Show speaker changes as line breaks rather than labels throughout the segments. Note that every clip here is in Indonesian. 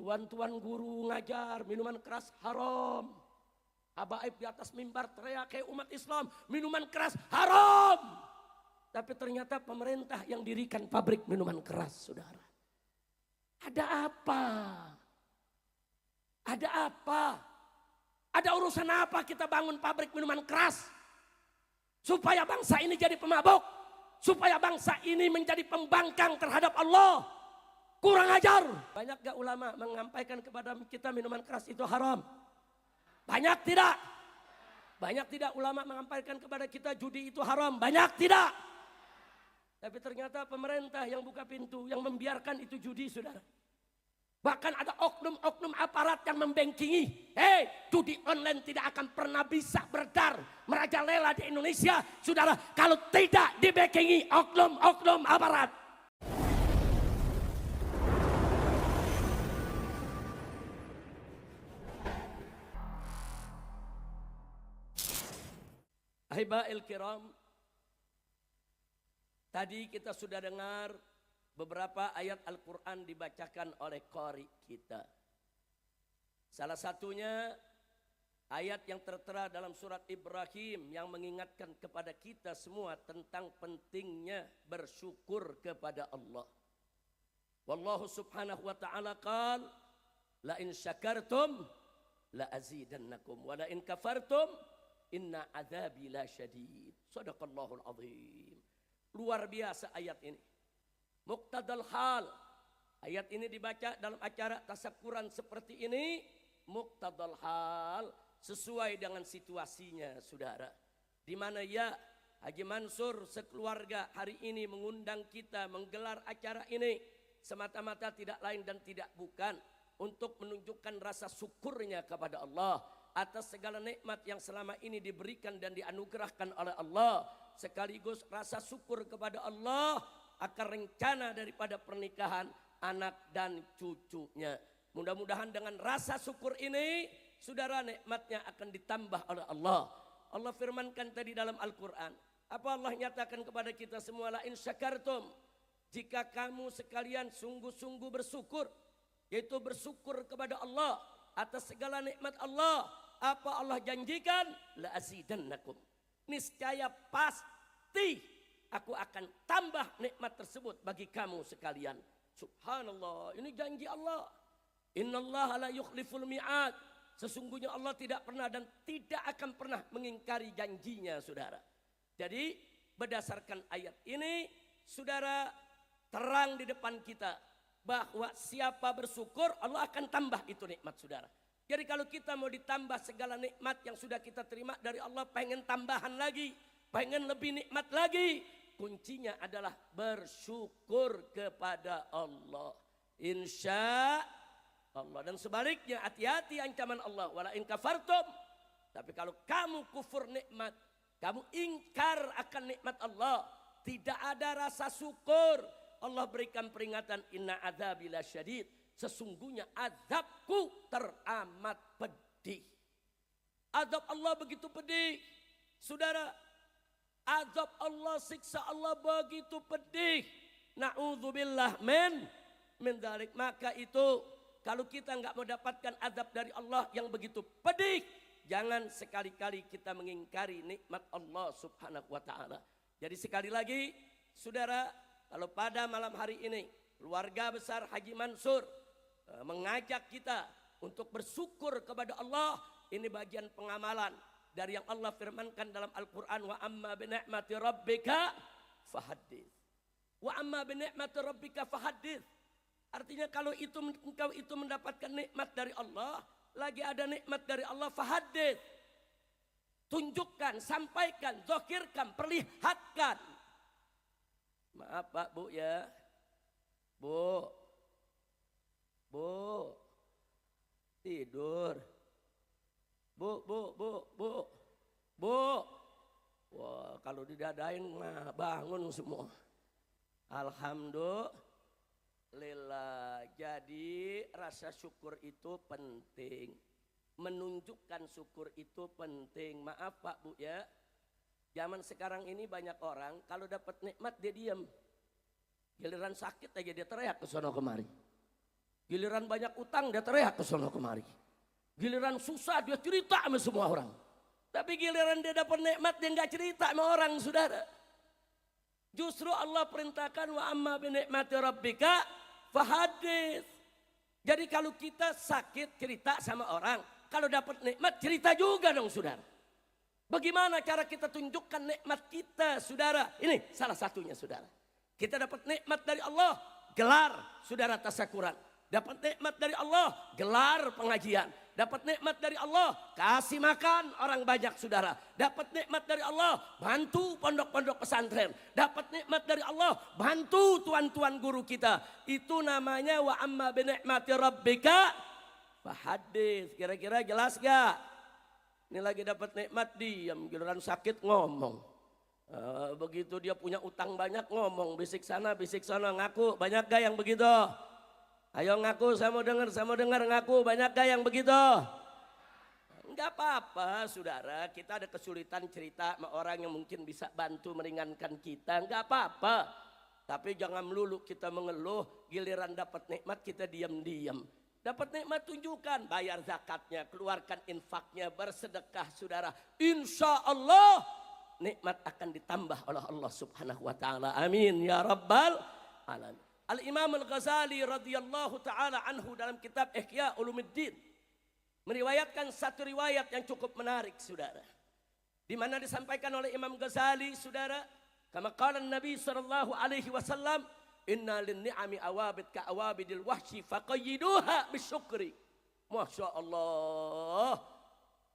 Tuan-tuan guru ngajar minuman keras haram. Habaib di atas mimbar teriak kayak umat Islam, minuman keras haram. Tapi ternyata pemerintah yang dirikan pabrik minuman keras, saudara. Ada apa? Ada apa? Ada urusan apa kita bangun pabrik minuman keras? Supaya bangsa ini jadi pemabuk. Supaya bangsa ini menjadi pembangkang terhadap Allah. Kurang ajar. Banyak gak ulama menyampaikan kepada kita minuman keras itu haram? Banyak tidak? Banyak tidak ulama menyampaikan kepada kita judi itu haram? Banyak tidak? Tapi ternyata pemerintah yang buka pintu, yang membiarkan itu judi, saudara. Bahkan ada oknum-oknum aparat yang membengkingi. Hei, judi online tidak akan pernah bisa beredar, merajalela di Indonesia, saudara, kalau tidak dibengkingi oknum-oknum aparat. Ahiba'il kiram, tadi kita sudah dengar beberapa ayat Al-Quran dibacakan oleh qari kita. Salah satunya ayat yang tertera dalam surat Ibrahim yang mengingatkan kepada kita semua tentang pentingnya bersyukur kepada Allah. Wallahu subhanahu wa ta'ala qala la in syakartum la azidannakum wa la in kafartum inna adzabi la syadid. Shadaqallahul azim. Luar biasa ayat ini. Muqtadal hal. Ayat ini dibaca dalam acara tasyakuran seperti ini. Muqtadal hal. Sesuai dengan situasinya, saudara. Di mana ya Haji Mansur sekeluarga hari ini mengundang kita menggelar acara ini. Semata-mata tidak lain dan tidak bukan untuk menunjukkan rasa syukurnya kepada Allah atas segala nikmat yang selama ini diberikan dan dianugerahkan oleh Allah, sekaligus rasa syukur kepada Allah akan rencana daripada pernikahan anak dan cucunya. Mudah-mudahan dengan rasa syukur ini, saudara, nikmatnya akan ditambah oleh Allah. Allah firmankan tadi dalam Al-Quran, apa Allah nyatakan kepada kita semua, la in syakartum, jika kamu sekalian sungguh-sungguh bersyukur, yaitu bersyukur kepada Allah atas segala nikmat Allah. Apa Allah janjikan? La azidannakum. Niscaya pasti aku akan tambah nikmat tersebut bagi kamu sekalian. Subhanallah, ini janji Allah. Innallaha la yukhliful mi'ad. Sesungguhnya Allah tidak pernah dan tidak akan pernah mengingkari janjinya, saudara. Jadi berdasarkan ayat ini, saudara, terang di depan kita bahwa siapa bersyukur Allah akan tambah itu nikmat, saudara. Jadi kalau kita mau ditambah segala nikmat yang sudah kita terima dari Allah, pengen tambahan lagi, pengen lebih nikmat lagi, kuncinya adalah bersyukur kepada Allah. Insya Allah. Dan sebaliknya, hati-hati ancaman Allah, wala in kafartum. Tapi kalau kamu kufur nikmat, kamu ingkar akan nikmat Allah, tidak ada rasa syukur, Allah berikan peringatan, inna adzabi lasyadid. Sesungguhnya azabku teramat pedih. Azab Allah begitu pedih, saudara. Azab Allah, siksa Allah begitu pedih. Na'udzubillah min dzalik. Maka itu kalau kita nggak mau dapatkan azab dari Allah yang begitu pedih, jangan sekali-kali kita mengingkari nikmat Allah subhanahu wa ta'ala. Jadi sekali lagi, saudara, kalau pada malam hari ini keluarga besar Haji Mansur mengajak kita untuk bersyukur kepada Allah, ini bagian pengamalan dari yang Allah firmankan dalam Al-Quran, wa amma bi ni'mati rabbika fahaddits. Wa amma bi ni'mati rabbika fahaddits. Artinya kalau itu engkau itu mendapatkan nikmat dari Allah, lagi ada nikmat dari Allah, fahaddits. Tunjukkan, sampaikan, zahirkan, perlihatkan. Maaf Pak, Bu ya. Bu, tidur. Bu. Wah, kalau didadain mah bangun semua. Alhamdulillah. Jadi rasa syukur itu penting. Menunjukkan syukur itu penting. Maaf Pak, Bu ya. Zaman sekarang ini banyak orang kalau dapat nikmat dia diam. Giliran sakit aja dia teriak ke sono kemari. Giliran banyak utang dia teriak ke sono kemari. Giliran susah dia cerita sama semua orang. Tapi giliran dia dapat nikmat dia nggak cerita sama orang, saudara. Justru Allah perintahkan wa amma bi ni'mati rabbika fahadits. Jadi kalau kita sakit cerita sama orang, kalau dapat nikmat cerita juga dong, saudara. Bagaimana cara kita tunjukkan nikmat kita, saudara? Ini salah satunya, saudara. Kita dapat nikmat dari Allah, gelar saudara tasyakuran. Dapat nikmat dari Allah, gelar pengajian. Dapat nikmat dari Allah, kasih makan orang banyak, saudara. Dapat nikmat dari Allah, bantu pondok-pondok pesantren. Dapat nikmat dari Allah, bantu tuan-tuan guru kita. Itu namanya wa amma bi ni'mati rabbika fahadits. Kira-kira jelas gak? Ini lagi dapat nikmat diam, giliran sakit ngomong. Begitu dia punya utang banyak ngomong, bisik sana ngaku. Banyak gak yang begitu? Ayo ngaku, saya mau dengar ngaku. Banyak gak yang begitu? Enggak apa-apa, saudara. Kita ada kesulitan cerita sama orang yang mungkin bisa bantu meringankan kita. Enggak apa-apa. Tapi jangan melulu kita mengeluh, giliran dapat nikmat kita diam-diam. Dapat nikmat tunjukkan, bayar zakatnya, keluarkan infaknya, bersedekah, saudara. Insya Allah nikmat akan ditambah oleh Allah Subhanahu wa taala. Amin ya rabbal alamin. Al-Imam Al-Ghazali radhiyallahu taala anhu dalam kitab Ihya Ulumuddin meriwayatkan satu riwayat yang cukup menarik, saudara. Di mana disampaikan oleh Imam Ghazali, saudara, kama qala Nabi sallallahu alaihi wasallam, inna lin-ni'ami awabid ka awabidil wahsy faqayyiduha bisyukri. Masya Allah.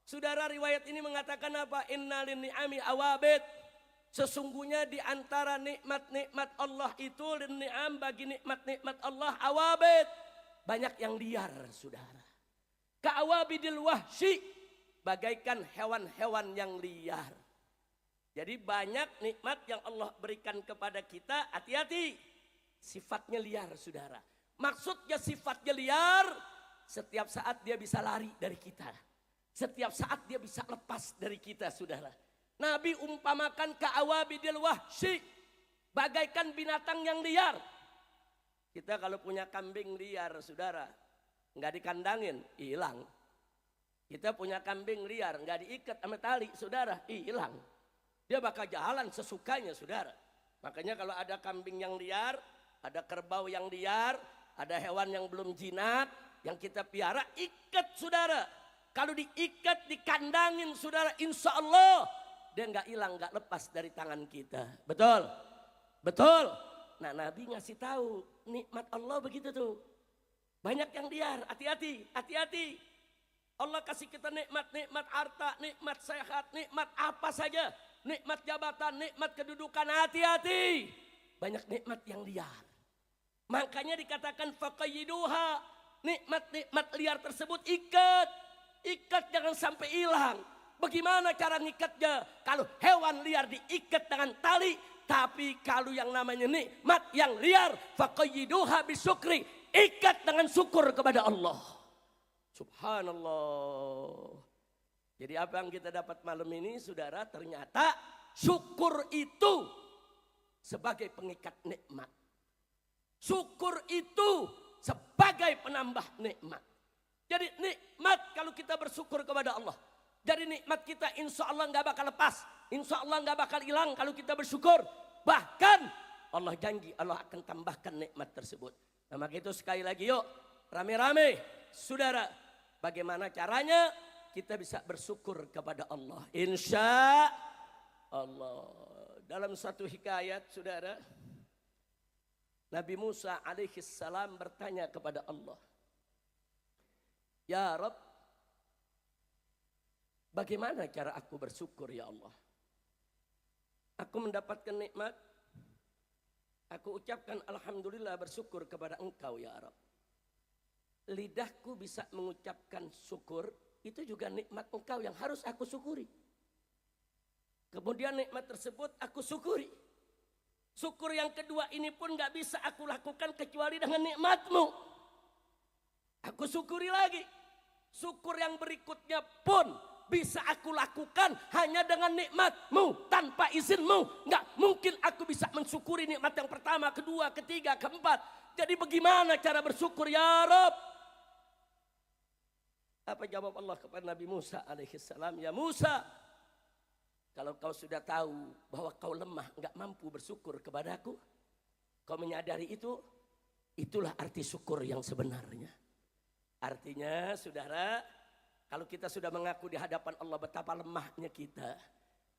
Saudara, riwayat ini mengatakan apa? Inna lin-ni'ami awabid. Sesungguhnya di antara nikmat-nikmat Allah itu, lin-ni'am, bagi nikmat-nikmat Allah, awabid, banyak yang liar, saudara. Ka awabidil wahsy, bagaikan hewan-hewan yang liar. Jadi banyak nikmat yang Allah berikan kepada kita, hati-hati. Sifatnya liar, saudara. Maksudnya sifatnya liar, setiap saat dia bisa lari dari kita. Setiap saat dia bisa lepas dari kita, saudara. Nabi umpamakan ka'awabidil wahsy, bagaikan binatang yang liar. Kita kalau punya kambing liar, saudara, nggak dikandangin, hilang. Kita punya kambing liar, nggak diikat sama tali, saudara, hilang. Dia bakal jalan sesukanya, saudara. Makanya kalau ada kambing yang liar, ada kerbau yang liar, ada hewan yang belum jinak, yang kita piara, ikat, saudara. Kalau diikat, dikandangin, saudara, insya Allah dia nggak hilang, nggak lepas dari tangan kita. Betul? Betul? Nah, Nabi ngasih tahu nikmat Allah begitu tuh. Banyak yang liar, hati-hati, hati-hati. Allah kasih kita nikmat harta, nikmat sehat, nikmat apa saja. Nikmat jabatan, nikmat kedudukan, hati-hati. Banyak nikmat yang liar. Makanya dikatakan faqayyiduha, nikmat-nikmat liar tersebut ikat. Ikat, jangan sampai hilang. Bagaimana cara ngikatnya? Kalau hewan liar diikat dengan tali, tapi kalau yang namanya nikmat yang liar, faqayyiduha bisyukri, ikat dengan syukur kepada Allah. Subhanallah. Jadi apa yang kita dapat malam ini, saudara, ternyata syukur itu sebagai pengikat nikmat. Syukur itu sebagai penambah nikmat. Jadi nikmat kalau kita bersyukur kepada Allah. Jadi nikmat kita insya Allah nggak bakal lepas. Insya Allah nggak bakal hilang kalau kita bersyukur. Bahkan Allah janji Allah akan tambahkan nikmat tersebut. Nah, maka itu sekali lagi yuk rame-rame, saudara, bagaimana caranya kita bisa bersyukur kepada Allah. Insya Allah. Dalam satu hikayat, saudara, Nabi Musa alaihi salam bertanya kepada Allah, ya Rabb, bagaimana cara aku bersyukur ya Allah? Aku mendapatkan nikmat, aku ucapkan alhamdulillah, bersyukur kepada Engkau ya Rabb. Lidahku bisa mengucapkan syukur, itu juga nikmat Engkau yang harus aku syukuri. Kemudian nikmat tersebut aku syukuri. Syukur yang kedua ini pun gak bisa aku lakukan kecuali dengan nikmat-Mu. Aku syukuri lagi. Syukur yang berikutnya pun bisa aku lakukan hanya dengan nikmat-Mu, tanpa izin-Mu. Nggak mungkin aku bisa mensyukuri nikmat yang pertama, kedua, ketiga, keempat. Jadi bagaimana cara bersyukur ya Rabb? Apa jawab Allah kepada Nabi Musa alaihissalam? Ya Musa, kalau kau sudah tahu bahwa kau lemah, enggak mampu bersyukur kepadaku, kau menyadari itu, itulah arti syukur yang sebenarnya. Artinya saudara, kalau kita sudah mengaku di hadapan Allah betapa lemahnya kita,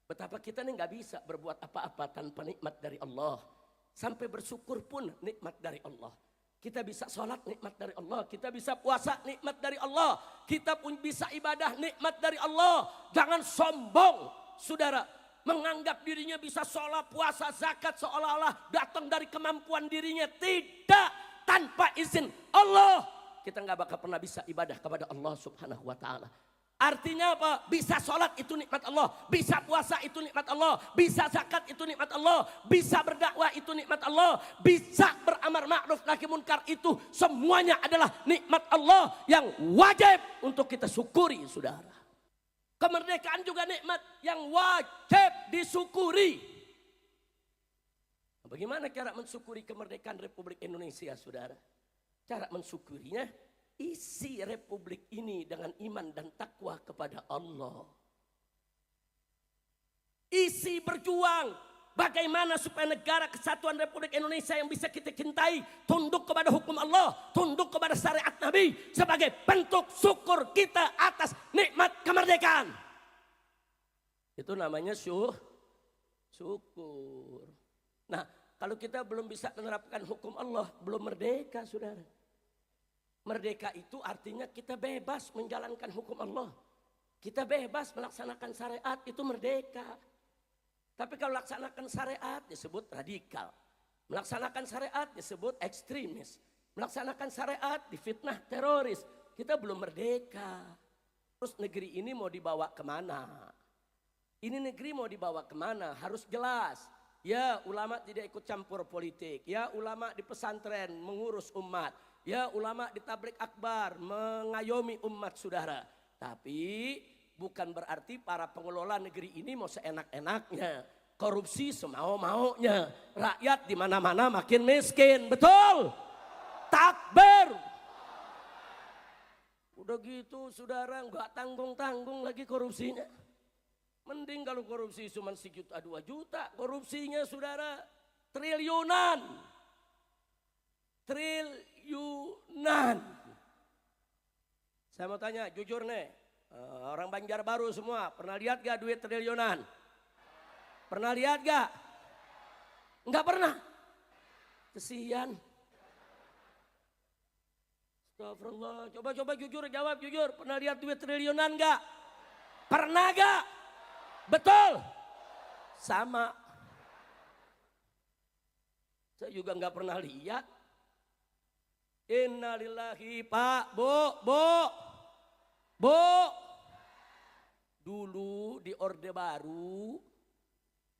betapa kita ini nggak bisa berbuat apa-apa tanpa nikmat dari Allah. Sampai bersyukur pun nikmat dari Allah. Kita bisa sholat nikmat dari Allah. Kita bisa puasa nikmat dari Allah. Kita pun bisa ibadah nikmat dari Allah. Jangan sombong saudara, menganggap dirinya bisa sholat, puasa, zakat seolah-olah datang dari kemampuan dirinya. Tidak, tanpa izin Allah kita nggak bakal pernah bisa ibadah kepada Allah subhanahu wa ta'ala. Artinya apa? Bisa sholat itu nikmat Allah, bisa puasa itu nikmat Allah, bisa zakat itu nikmat Allah, bisa berdakwah itu nikmat Allah, bisa beramar ma'ruf nahi munkar, itu semuanya adalah nikmat Allah yang wajib untuk kita syukuri saudara. Kemerdekaan juga nikmat yang wajib disyukuri. Bagaimana cara mensyukuri kemerdekaan Republik Indonesia saudara? Cara mensyukurinya, isi republik ini dengan iman dan takwa kepada Allah. Isi berjuang bagaimana supaya negara kesatuan Republik Indonesia yang bisa kita cintai tunduk kepada hukum Allah, tunduk kepada syariat Nabi sebagai bentuk syukur kita atas nikmat kemerdekaan. Itu namanya syukur. Nah, kalau kita belum bisa menerapkan hukum Allah, belum merdeka saudara. Merdeka itu artinya kita bebas menjalankan hukum Allah. Kita bebas melaksanakan syariat, itu merdeka. Tapi kalau melaksanakan syariat disebut radikal. Melaksanakan syariat disebut ekstremis. Melaksanakan syariat difitnah teroris. Kita belum merdeka. Terus negeri ini mau dibawa kemana? Ini negeri mau dibawa kemana? Harus jelas. Ya ulama tidak ikut campur politik. Ya ulama di pesantren mengurus umat. Ya ulama di tablik akbar mengayomi umat saudara. Tapi bukan berarti para pengelola negeri ini mau seenak-enaknya. Korupsi semau-maunya. Rakyat di mana-mana makin miskin. Betul? Takbir. Udah gitu saudara nggak tanggung-tanggung lagi korupsinya. Mending kalau korupsi cuma 1 juta 2 juta. Korupsinya saudara triliunan. Triliunan. Saya mau tanya jujur nih, orang Banjarbaru semua pernah lihat gak duit triliunan? Pernah lihat gak? Enggak pernah. Kesian. Astagfirullah. Coba jujur, jawab jujur. Pernah lihat duit triliunan gak? Pernah gak? Betul. Sama. Saya juga nggak pernah lihat. Innalillahi Pak, Bu. Dulu di Orde Baru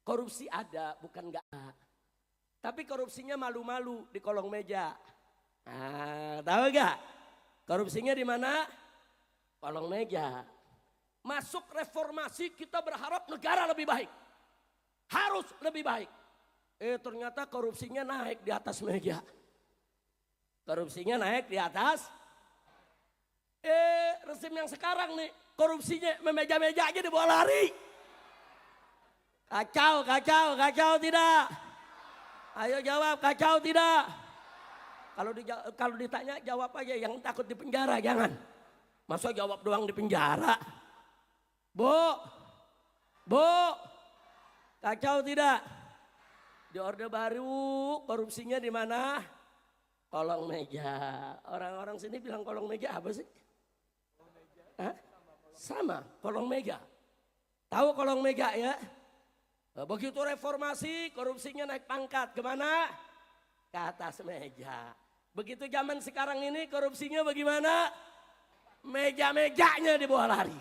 korupsi ada, bukan nggak ada. Tapi korupsinya malu-malu di kolong meja. Nah, tahu nggak? Korupsinya di mana? Kolong meja. Masuk reformasi kita berharap negara lebih baik. Harus lebih baik. Ternyata korupsinya naik di atas meja. Korupsinya naik di atas. Rezim yang sekarang nih korupsinya memeja-meja aja dibawa lari. Kacau tidak? Ayo jawab, kacau tidak? Kalau ditanya jawab aja, yang takut di penjara jangan. Masa jawab doang di penjara? Bu, kacau tidak? Di Orde Baru korupsinya di mana? Kolong meja. Orang-orang sini bilang kolong meja apa sih? Hah? Sama, kolong meja. Tahu kolong meja ya? Begitu reformasi korupsinya naik pangkat kemana? Ke atas meja. Begitu zaman sekarang ini korupsinya bagaimana? Meja-mejanya dibawa lari.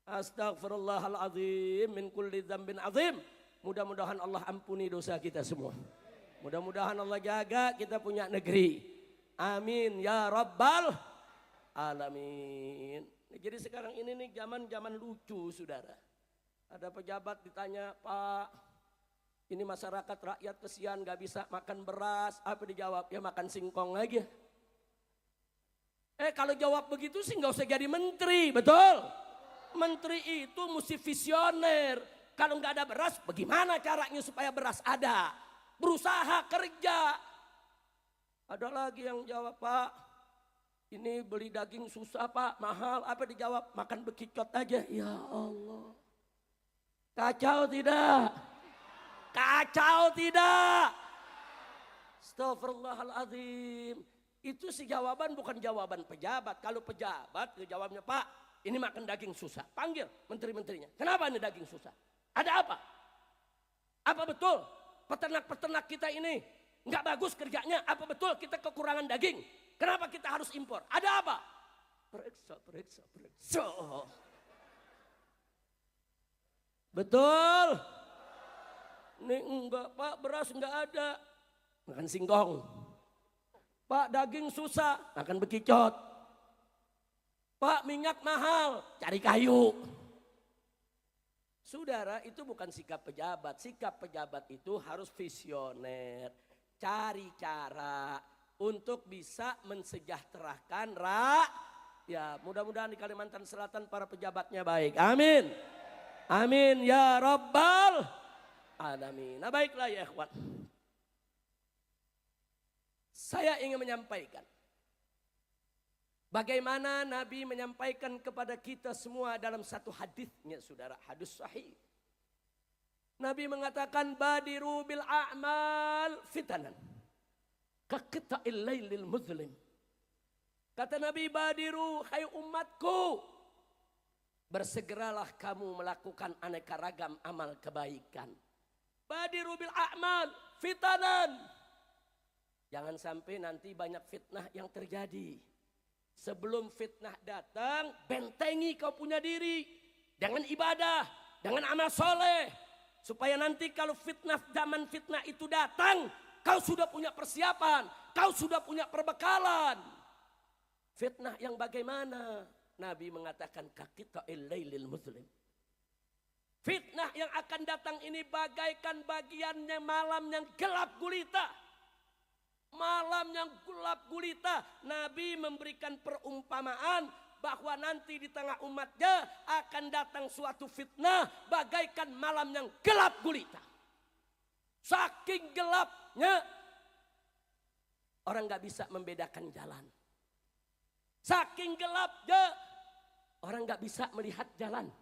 Astagfirullahaladzim min kulli dzambin azim. Mudah-mudahan Allah ampuni dosa kita semua. Mudah-mudahan Allah jaga kita punya negeri. Amin ya rabbal alamin. Jadi sekarang ini nih zaman lucu saudara. Ada pejabat ditanya, Pak, Ini masyarakat rakyat kesian gak bisa makan beras. Apa dijawab? Ya makan singkong aja. Kalau jawab begitu sih gak usah jadi menteri, betul? Menteri itu mesti visioner. Kalau gak ada beras, bagaimana caranya supaya beras ada? Berusaha kerja. Ada lagi yang jawab, Pak, ini beli daging susah Pak, mahal. Apa dijawab? Makan bekicot aja. Ya Allah. Kacau tidak? Kacau tidak? Astagfirullahaladzim. Itu sih jawaban bukan jawaban pejabat. Kalau pejabat jawabnya, Pak, ini makan daging susah. Panggil menteri-menterinya. Kenapa ini daging susah? Ada apa? Apa betul peternak-peternak kita ini nggak bagus kerjanya? Apa betul kita kekurangan daging? Kenapa kita harus impor? Ada apa? Periksa. Betul? Ini enggak Pak, beras enggak ada. Makan singkong. Pak, daging susah, makan bekicot. Pak, minyak mahal, cari kayu. Saudara, itu bukan sikap pejabat. Sikap pejabat itu harus visioner. Cari cara untuk bisa mensejahterakan ya, mudah-mudahan di Kalimantan Selatan para pejabatnya baik. Amin. Amin ya Rabbal alamin. Nah, baiklah ya ikhwan. Saya ingin menyampaikan bagaimana Nabi menyampaikan kepada kita semua dalam satu hadisnya, saudara, hadis sahih. Nabi mengatakan badiru bil a'mal fitanan kaqita'il lailil muzlim. Kata Nabi, badiru, hai umatku, bersegeralah kamu melakukan aneka ragam amal kebaikan. Badiru bil a'mal fitanan. Jangan sampai nanti banyak fitnah yang terjadi. Sebelum fitnah datang, bentengi kau punya diri dengan ibadah, dengan amal soleh, supaya nanti kalau zaman fitnah itu datang, kau sudah punya persiapan, kau sudah punya perbekalan. Fitnah yang bagaimana? Nabi mengatakan kaqita'il lailil muzlim. Fitnah yang akan datang ini bagaikan bagiannya malam yang gelap gulita. Malam yang gelap gulita. Nabi memberikan perumpamaan bahwa nanti di tengah umatnya akan datang suatu fitnah bagaikan malam yang gelap gulita. Saking gelapnya orang gak bisa membedakan jalan. Saking gelapnya orang gak bisa melihat jalan.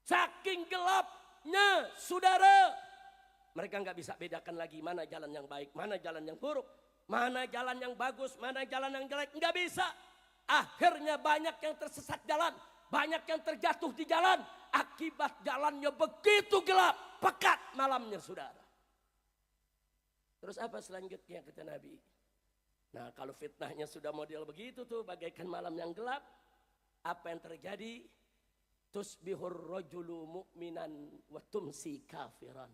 Saking gelapnya saudara, mereka gak bisa bedakan lagi mana jalan yang baik, mana jalan yang buruk, mana jalan yang bagus, mana jalan yang jelek. Gak bisa. Akhirnya banyak yang tersesat jalan, banyak yang terjatuh di jalan. Akibat jalannya begitu gelap, pekat malamnya saudara. Terus apa selanjutnya kata Nabi? Nah, kalau fitnahnya sudah model begitu tuh, bagaikan malam yang gelap, apa yang terjadi? Tusbihur rajulu mu'minan wa tumsi kafiran.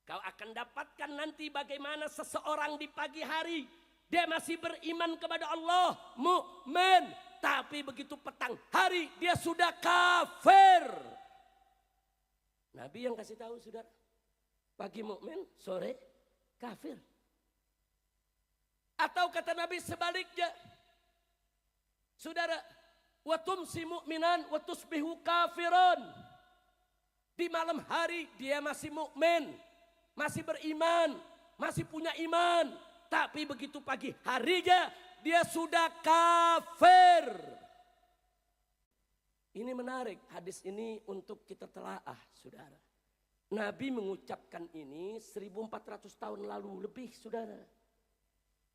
Kau akan dapatkan nanti bagaimana seseorang di pagi hari dia masih beriman kepada Allah, mukmin, tapi begitu petang hari dia sudah kafir. Nabi yang kasih tahu saudara, pagi mukmin, sore kafir. Atau kata Nabi sebaliknya, saudara, wa tumsi mu'minan wa tusbihu kafiran. Di malam hari dia masih mukmin, masih beriman, masih punya iman, tapi begitu pagi harinya dia sudah kafir. Ini menarik, hadis ini untuk kita telaah, saudara. Nabi mengucapkan ini 1400 tahun lalu lebih, saudara.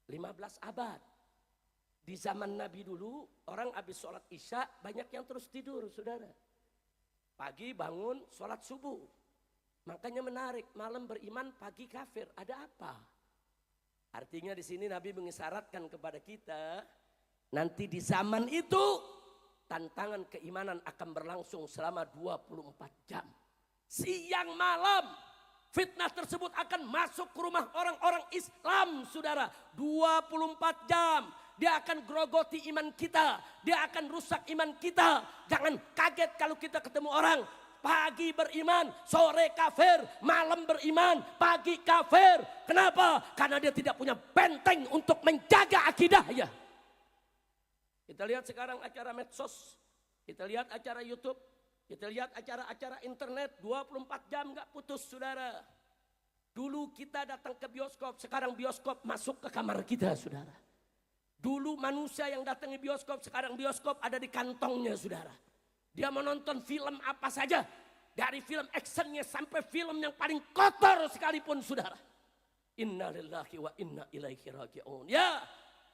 15 abad. Di zaman Nabi dulu, orang habis sholat isya banyak yang terus tidur, saudara. Pagi bangun sholat subuh. Makanya menarik, malam beriman, pagi kafir. Ada apa? Artinya di sini Nabi mengisyaratkan kepada kita, nanti di zaman itu tantangan keimanan akan berlangsung selama 24 jam. Siang malam fitnah tersebut akan masuk ke rumah orang-orang Islam, saudara. 24 jam. Dia akan grogoti iman kita. Dia akan rusak iman kita. Jangan kaget kalau kita ketemu orang pagi beriman, sore kafir, malam beriman, pagi kafir. Kenapa? Karena dia tidak punya benteng untuk menjaga akidahnya. Kita lihat sekarang acara medsos, kita lihat acara YouTube, kita lihat acara-acara internet 24 jam gak putus saudara. Dulu kita datang ke bioskop, sekarang bioskop masuk ke kamar kita saudara. Dulu manusia yang datang ke bioskop, sekarang bioskop ada di kantongnya saudara. Dia menonton film apa saja, dari film actionnya sampai film yang paling kotor sekalipun saudara. Inna lillahi wa inna ilaihi raji'un. Ya,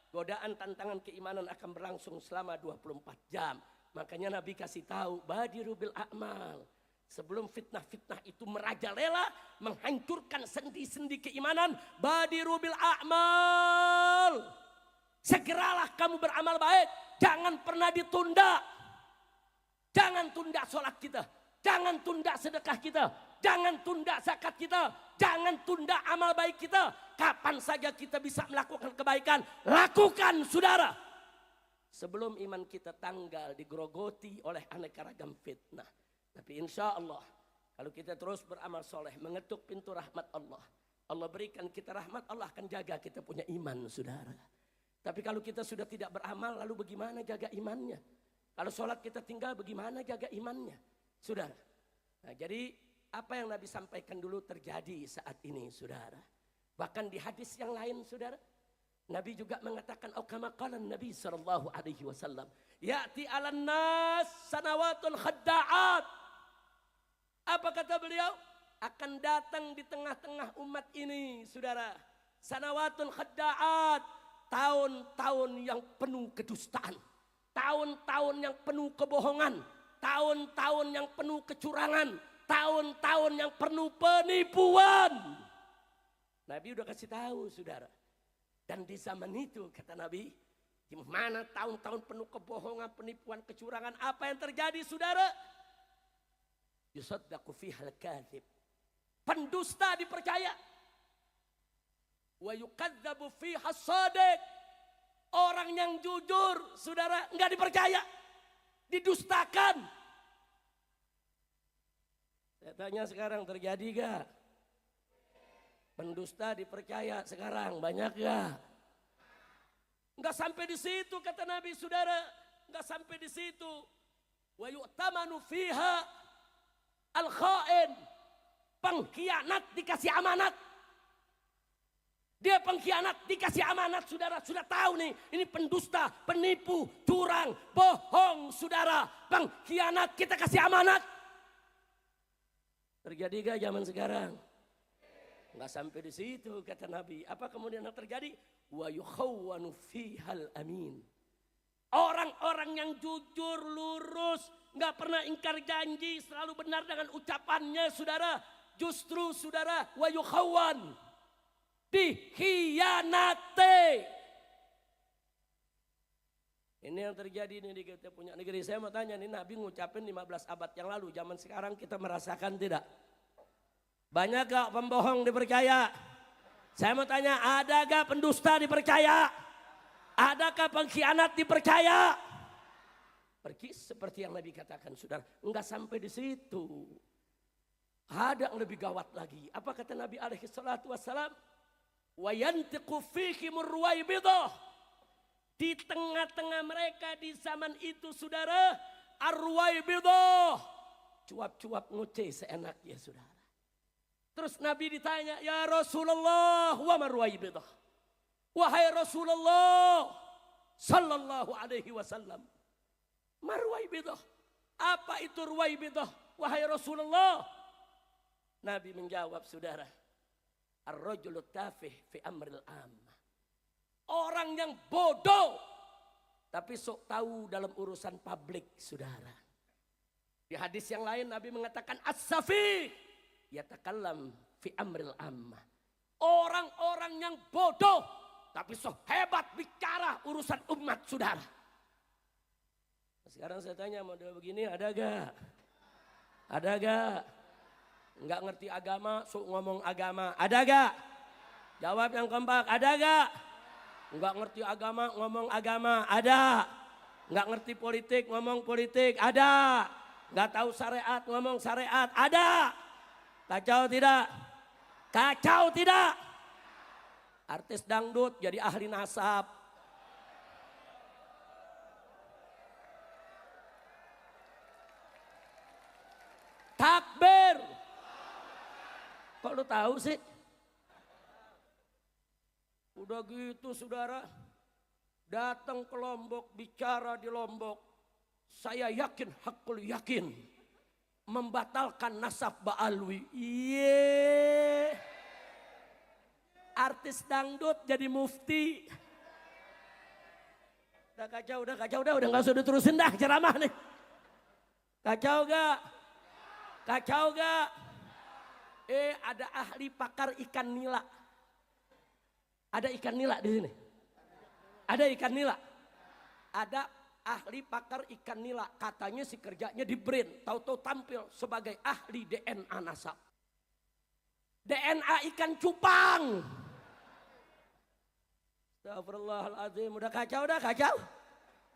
godaan tantangan keimanan akan berlangsung selama 24 jam. Makanya Nabi kasih tahu, badiru bil a'mal. Sebelum fitnah-fitnah itu merajalela, menghancurkan sendi-sendi keimanan, badiru bil a'mal. Segeralah kamu beramal baik, jangan pernah ditunda. Jangan tunda sholat kita, jangan tunda sedekah kita, jangan tunda zakat kita, jangan tunda amal baik kita. Kapan saja kita bisa melakukan kebaikan, lakukan saudara. Sebelum iman kita tanggal digerogoti oleh aneka ragam fitnah. Tapi insya Allah, kalau kita terus beramal soleh, mengetuk pintu rahmat Allah, Allah berikan kita rahmat, Allah akan jaga kita punya iman saudara. Tapi kalau kita sudah tidak beramal, lalu bagaimana jaga imannya? Kalau sholat kita tinggal, bagaimana jaga imannya? Saudara. Nah, jadi apa yang Nabi sampaikan dulu terjadi saat ini saudara. Bahkan di hadis yang lain saudara. Nabi juga mengatakan, kama qala Nabi sallallahu alaihi wasallam, ya'ti 'alan nas sanawatun khadda'at. Apa kata beliau? Akan datang di tengah-tengah umat ini saudara, sanawatun khadda'at. Tahun-tahun yang penuh kedustaan, tahun-tahun yang penuh kebohongan, tahun-tahun yang penuh kecurangan, tahun-tahun yang penuh penipuan. Nabi udah kasih tahu saudara. Dan di zaman itu kata Nabi, di mana tahun-tahun penuh kebohongan, penipuan, kecurangan, apa yang terjadi saudara? Yusaddaqu fihal kadhib. Pendusta dipercaya. Wa yukadzabu fiha shadiq. Orang yang jujur saudara enggak dipercaya, didustakan. Saya tanya sekarang terjadi gak? Pendusta dipercaya sekarang banyak gak? Enggak sampai di situ kata Nabi saudara, enggak sampai di situ. Wa yu'tamanu fiha al-kha'in. Pengkhianat dikasih amanat. Dia pengkhianat dikasih amanat saudara. Sudah tahu nih, ini pendusta, penipu, curang, bohong saudara. Pengkhianat kita kasih amanat. Terjadi gak zaman sekarang? Nggak sampai di situ kata Nabi. Apa kemudian yang terjadi? Wa yukhawwanu fihal amin. Orang-orang yang jujur, lurus, nggak pernah ingkar janji, selalu benar dengan ucapannya saudara. Justru saudara, wa yukhawwan, dikhianati. Ini yang terjadi nih di kita punya negeri. Saya mau tanya nih, Nabi ngucapin 15 abad yang lalu, zaman sekarang kita merasakan tidak? Banyak gak pembohong dipercaya? Saya mau tanya, ada gak pendusta dipercaya? Adakah pengkhianat dipercaya? Persis seperti yang Nabi katakan saudara, enggak sampai di situ. Ada yang lebih gawat lagi. Apa kata Nabi alaihi salatu wassalam? Wa yantiqu fihimur ruwaibidah. Di tengah-tengah mereka di zaman itu saudara, ar-ruwaibidah. Cuap-cuap ngoceh seenaknya saudara. Terus Nabi ditanya, ya Rasulullah, wa ma ruwaibidah? Wahai Rasulullah sallallahu alaihi wasallam, ma ruwaibidah? Apa itu ruwaibidah? Wahai Rasulullah. Nabi menjawab saudara, ar-rajulu tafih fi amril ammah. Orang yang bodoh tapi sok tahu dalam urusan publik saudara. Di hadis yang lain Nabi mengatakan as-safih yatakallam fi amril ammah. Orang-orang yang bodoh tapi sok hebat bicara urusan umat saudara. Sekarang saya tanya model begini ada gak? Ada gak? Enggak ngerti agama, sok ngomong agama. Ada gak? Jawab yang kompak, ada gak? Enggak ngerti agama, ngomong agama. Ada. Enggak ngerti politik, ngomong politik. Ada. Nggak tahu syariat, ngomong syariat. Ada. Kacau tidak? Kacau tidak? Artis dangdut jadi ahli nasab. Takbir. Kok lu tahu sih? Udah gitu saudara, datang ke Lombok, bicara di Lombok. Saya yakin, hakul yakin, membatalkan nasab Ba'alwi. Iye. Artis dangdut jadi mufti. Udah kacau, udah nggak usah diterusin dah ceramah nih. Kacau gak? Kacau gak? Ada ahli pakar ikan nila. Ada ikan nila di sini. Ada ikan nila. Ada ahli pakar ikan nila. Katanya si kerjanya di BRIN. Tahu-tahu tampil sebagai ahli DNA nasab. DNA ikan cupang. Astagfirullahaladzim. Udah kacau.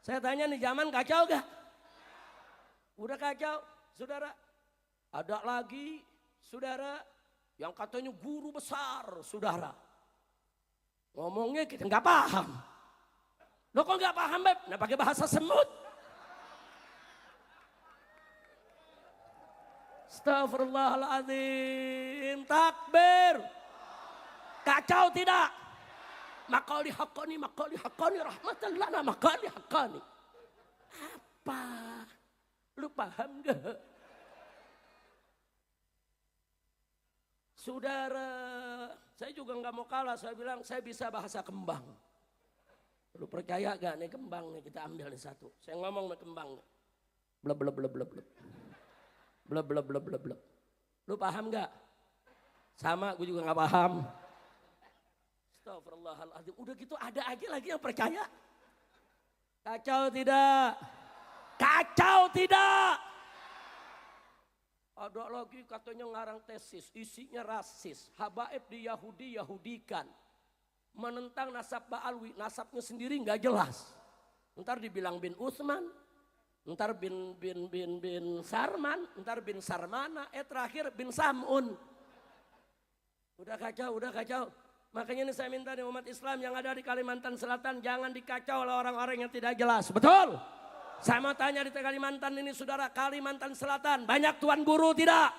Saya tanya nih, zaman kacau gak? Udah kacau, saudara. Ada lagi, saudara, yang katanya guru besar, saudara. Ngomongnya kita nggak paham. Lo kok nggak paham, Beb? Nah, pakai bahasa semut. Astagfirullahaladzim. Takbir. Kacau tidak? Makali hakani rahmatan lana makali hakani. Apa? Lu paham gak? Saudara, saya juga nggak mau kalah. Saya bilang saya bisa bahasa kembang. Lu percaya gak nih kembang nih, kita ambil nih satu. Saya ngomong nih kembang nih. Bleb bleb bleb bleb bleb. Bleb bleb bleb bleb bleb. Lu paham gak? Sama, gue juga nggak paham. Astagfirullahaladzim. Udah gitu ada aja lagi yang percaya. Kacau tidak? Kacau tidak? Ada lagi katanya ngarang tesis, isinya rasis. Habaib di Yahudikan. Menentang nasab Ba'alwi, nasabnya sendiri nggak jelas. Ntar dibilang bin Utsman, ntar bin Sarman, ntar bin Sarmana, terakhir bin Samun. Udah kacau. Makanya ini saya minta nih umat Islam yang ada di Kalimantan Selatan, jangan dikacau oleh orang-orang yang tidak jelas. Betul? Saya mau tanya di Kalimantan ini saudara, Kalimantan Selatan banyak tuan guru tidak?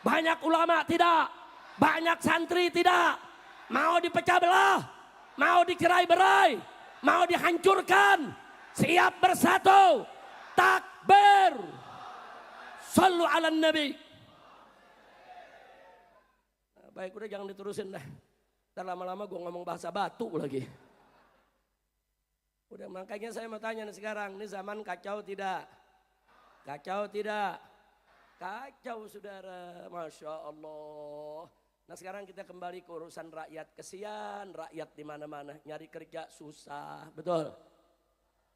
Banyak ulama tidak? Banyak santri tidak? Mau dipecah belah? Mau dicerai berai? Mau dihancurkan? Siap bersatu? Takbir! Sallu ala nabi. Baik, udah jangan diterusin dah. Ntar lama-lama gue ngomong bahasa batu lagi. Udah, makanya saya mau tanya nih sekarang, ini zaman kacau tidak? Kacau tidak? Kacau saudara, Masya Allah. Nah sekarang kita kembali ke urusan rakyat. Kesian rakyat di mana-mana, nyari kerja susah, betul?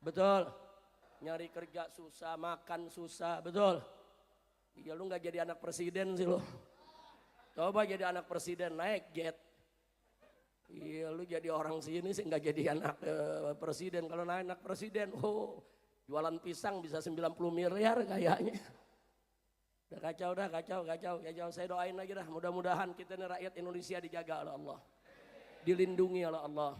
Betul? Nyari kerja susah, makan susah, betul? Iya, lu gak jadi anak presiden sih lo. Coba jadi anak presiden, naik jet. Iya, lu jadi orang sini sih nggak jadi anak presiden. Kalau anak presiden, jualan pisang bisa 90 miliar kayaknya. Udah kacau. Saya doain lagi dah, mudah-mudahan kita ini rakyat Indonesia dijaga oleh Allah, dilindungi oleh Allah,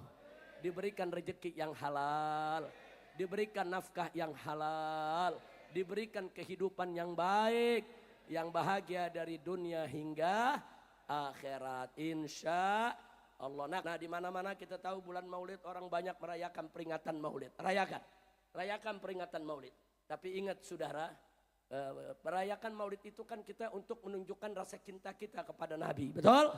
diberikan rezeki yang halal, diberikan nafkah yang halal, diberikan kehidupan yang baik, yang bahagia dari dunia hingga akhirat, insya Allah. Nah di mana-mana kita tahu bulan Maulid orang banyak merayakan peringatan Maulid. Rayakan peringatan Maulid. Tapi ingat saudara, merayakan Maulid itu kan kita untuk menunjukkan rasa cinta kita kepada Nabi. Betul?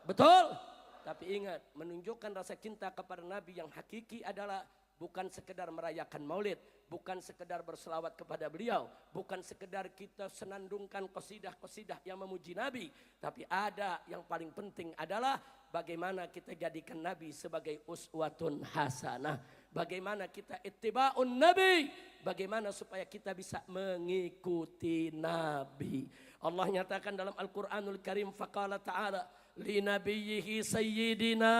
Betul? Tapi ingat, menunjukkan rasa cinta kepada Nabi yang hakiki adalah bukan sekedar merayakan Maulid, bukan sekedar berselawat kepada beliau, bukan sekedar kita senandungkan qasidah-qasidah yang memuji Nabi, tapi ada yang paling penting adalah bagaimana kita jadikan Nabi sebagai uswatun hasanah. Bagaimana kita ittiba'un Nabi. Bagaimana supaya kita bisa mengikuti Nabi. Allah nyatakan dalam Al-Quranul Karim, faqala ta'ala li nabiyyihi sayyidina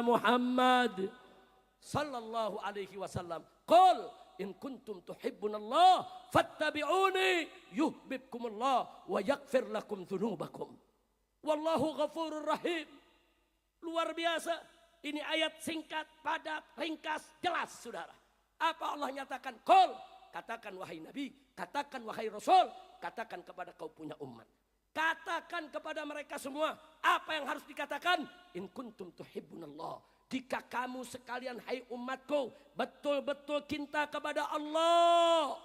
Muhammad sallallahu alaihi wasallam, Qul in kuntum tuhibbunallah fattabi'uni yuhibbukumullah wa yaghfir lakum dzunubakum. Wallahu ghafurur rahim. Luar biasa. Ini ayat singkat, padat, ringkas, jelas saudara. Apa Allah nyatakan? Qul, katakan wahai Nabi, katakan wahai Rasul, katakan kepada kau punya umat. Katakan kepada mereka semua, apa yang harus dikatakan? In kuntum tuhibbunallah. Jika kamu sekalian hai umatku, betul-betul cinta kepada Allah,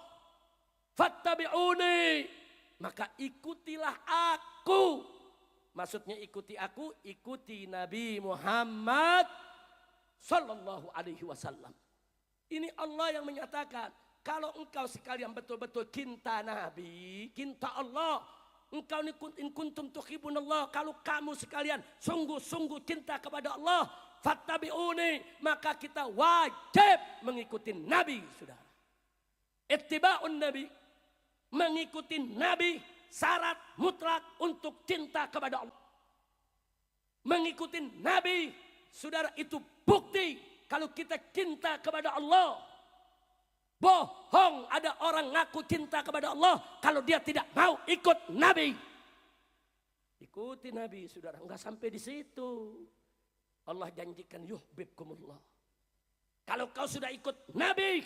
fattabi'uni, maka ikutilah aku. Maksudnya ikuti aku, ikuti Nabi Muhammad sallallahu alaihi wasallam. Ini Allah yang menyatakan, kalau engkau sekalian betul-betul cinta Nabi, cinta Allah, engkau in kuntum tuhibbunallah, kalau kamu sekalian sungguh-sungguh cinta kepada Allah, fattabi'uni, maka kita wajib mengikuti Nabi, saudara. Ittiba'un Nabi, mengikuti Nabi, syarat mutlak untuk cinta kepada Allah. Mengikuti Nabi, saudara, itu bukti kalau kita cinta kepada Allah. Bohong ada orang ngaku cinta kepada Allah kalau dia tidak mau ikut Nabi. Ikuti Nabi, saudara, enggak sampai di situ. Allah janjikan yuhibbukumullah. Kalau kau sudah ikut Nabi,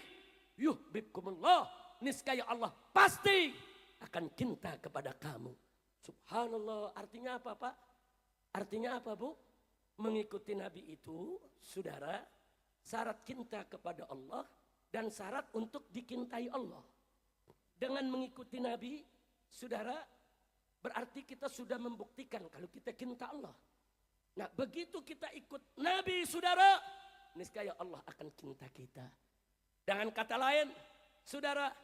yuhibbukumullah, niscaya Allah pasti akan cinta kepada kamu. Subhanallah, artinya apa, Pak? Artinya apa, Bu? Mengikuti Nabi itu, saudara, syarat cinta kepada Allah dan syarat untuk dicintai Allah. Dengan mengikuti Nabi, saudara, berarti kita sudah membuktikan kalau kita cinta Allah. Nah, begitu kita ikut Nabi, saudara, niscaya Allah akan cinta kita. Dengan kata lain, saudara,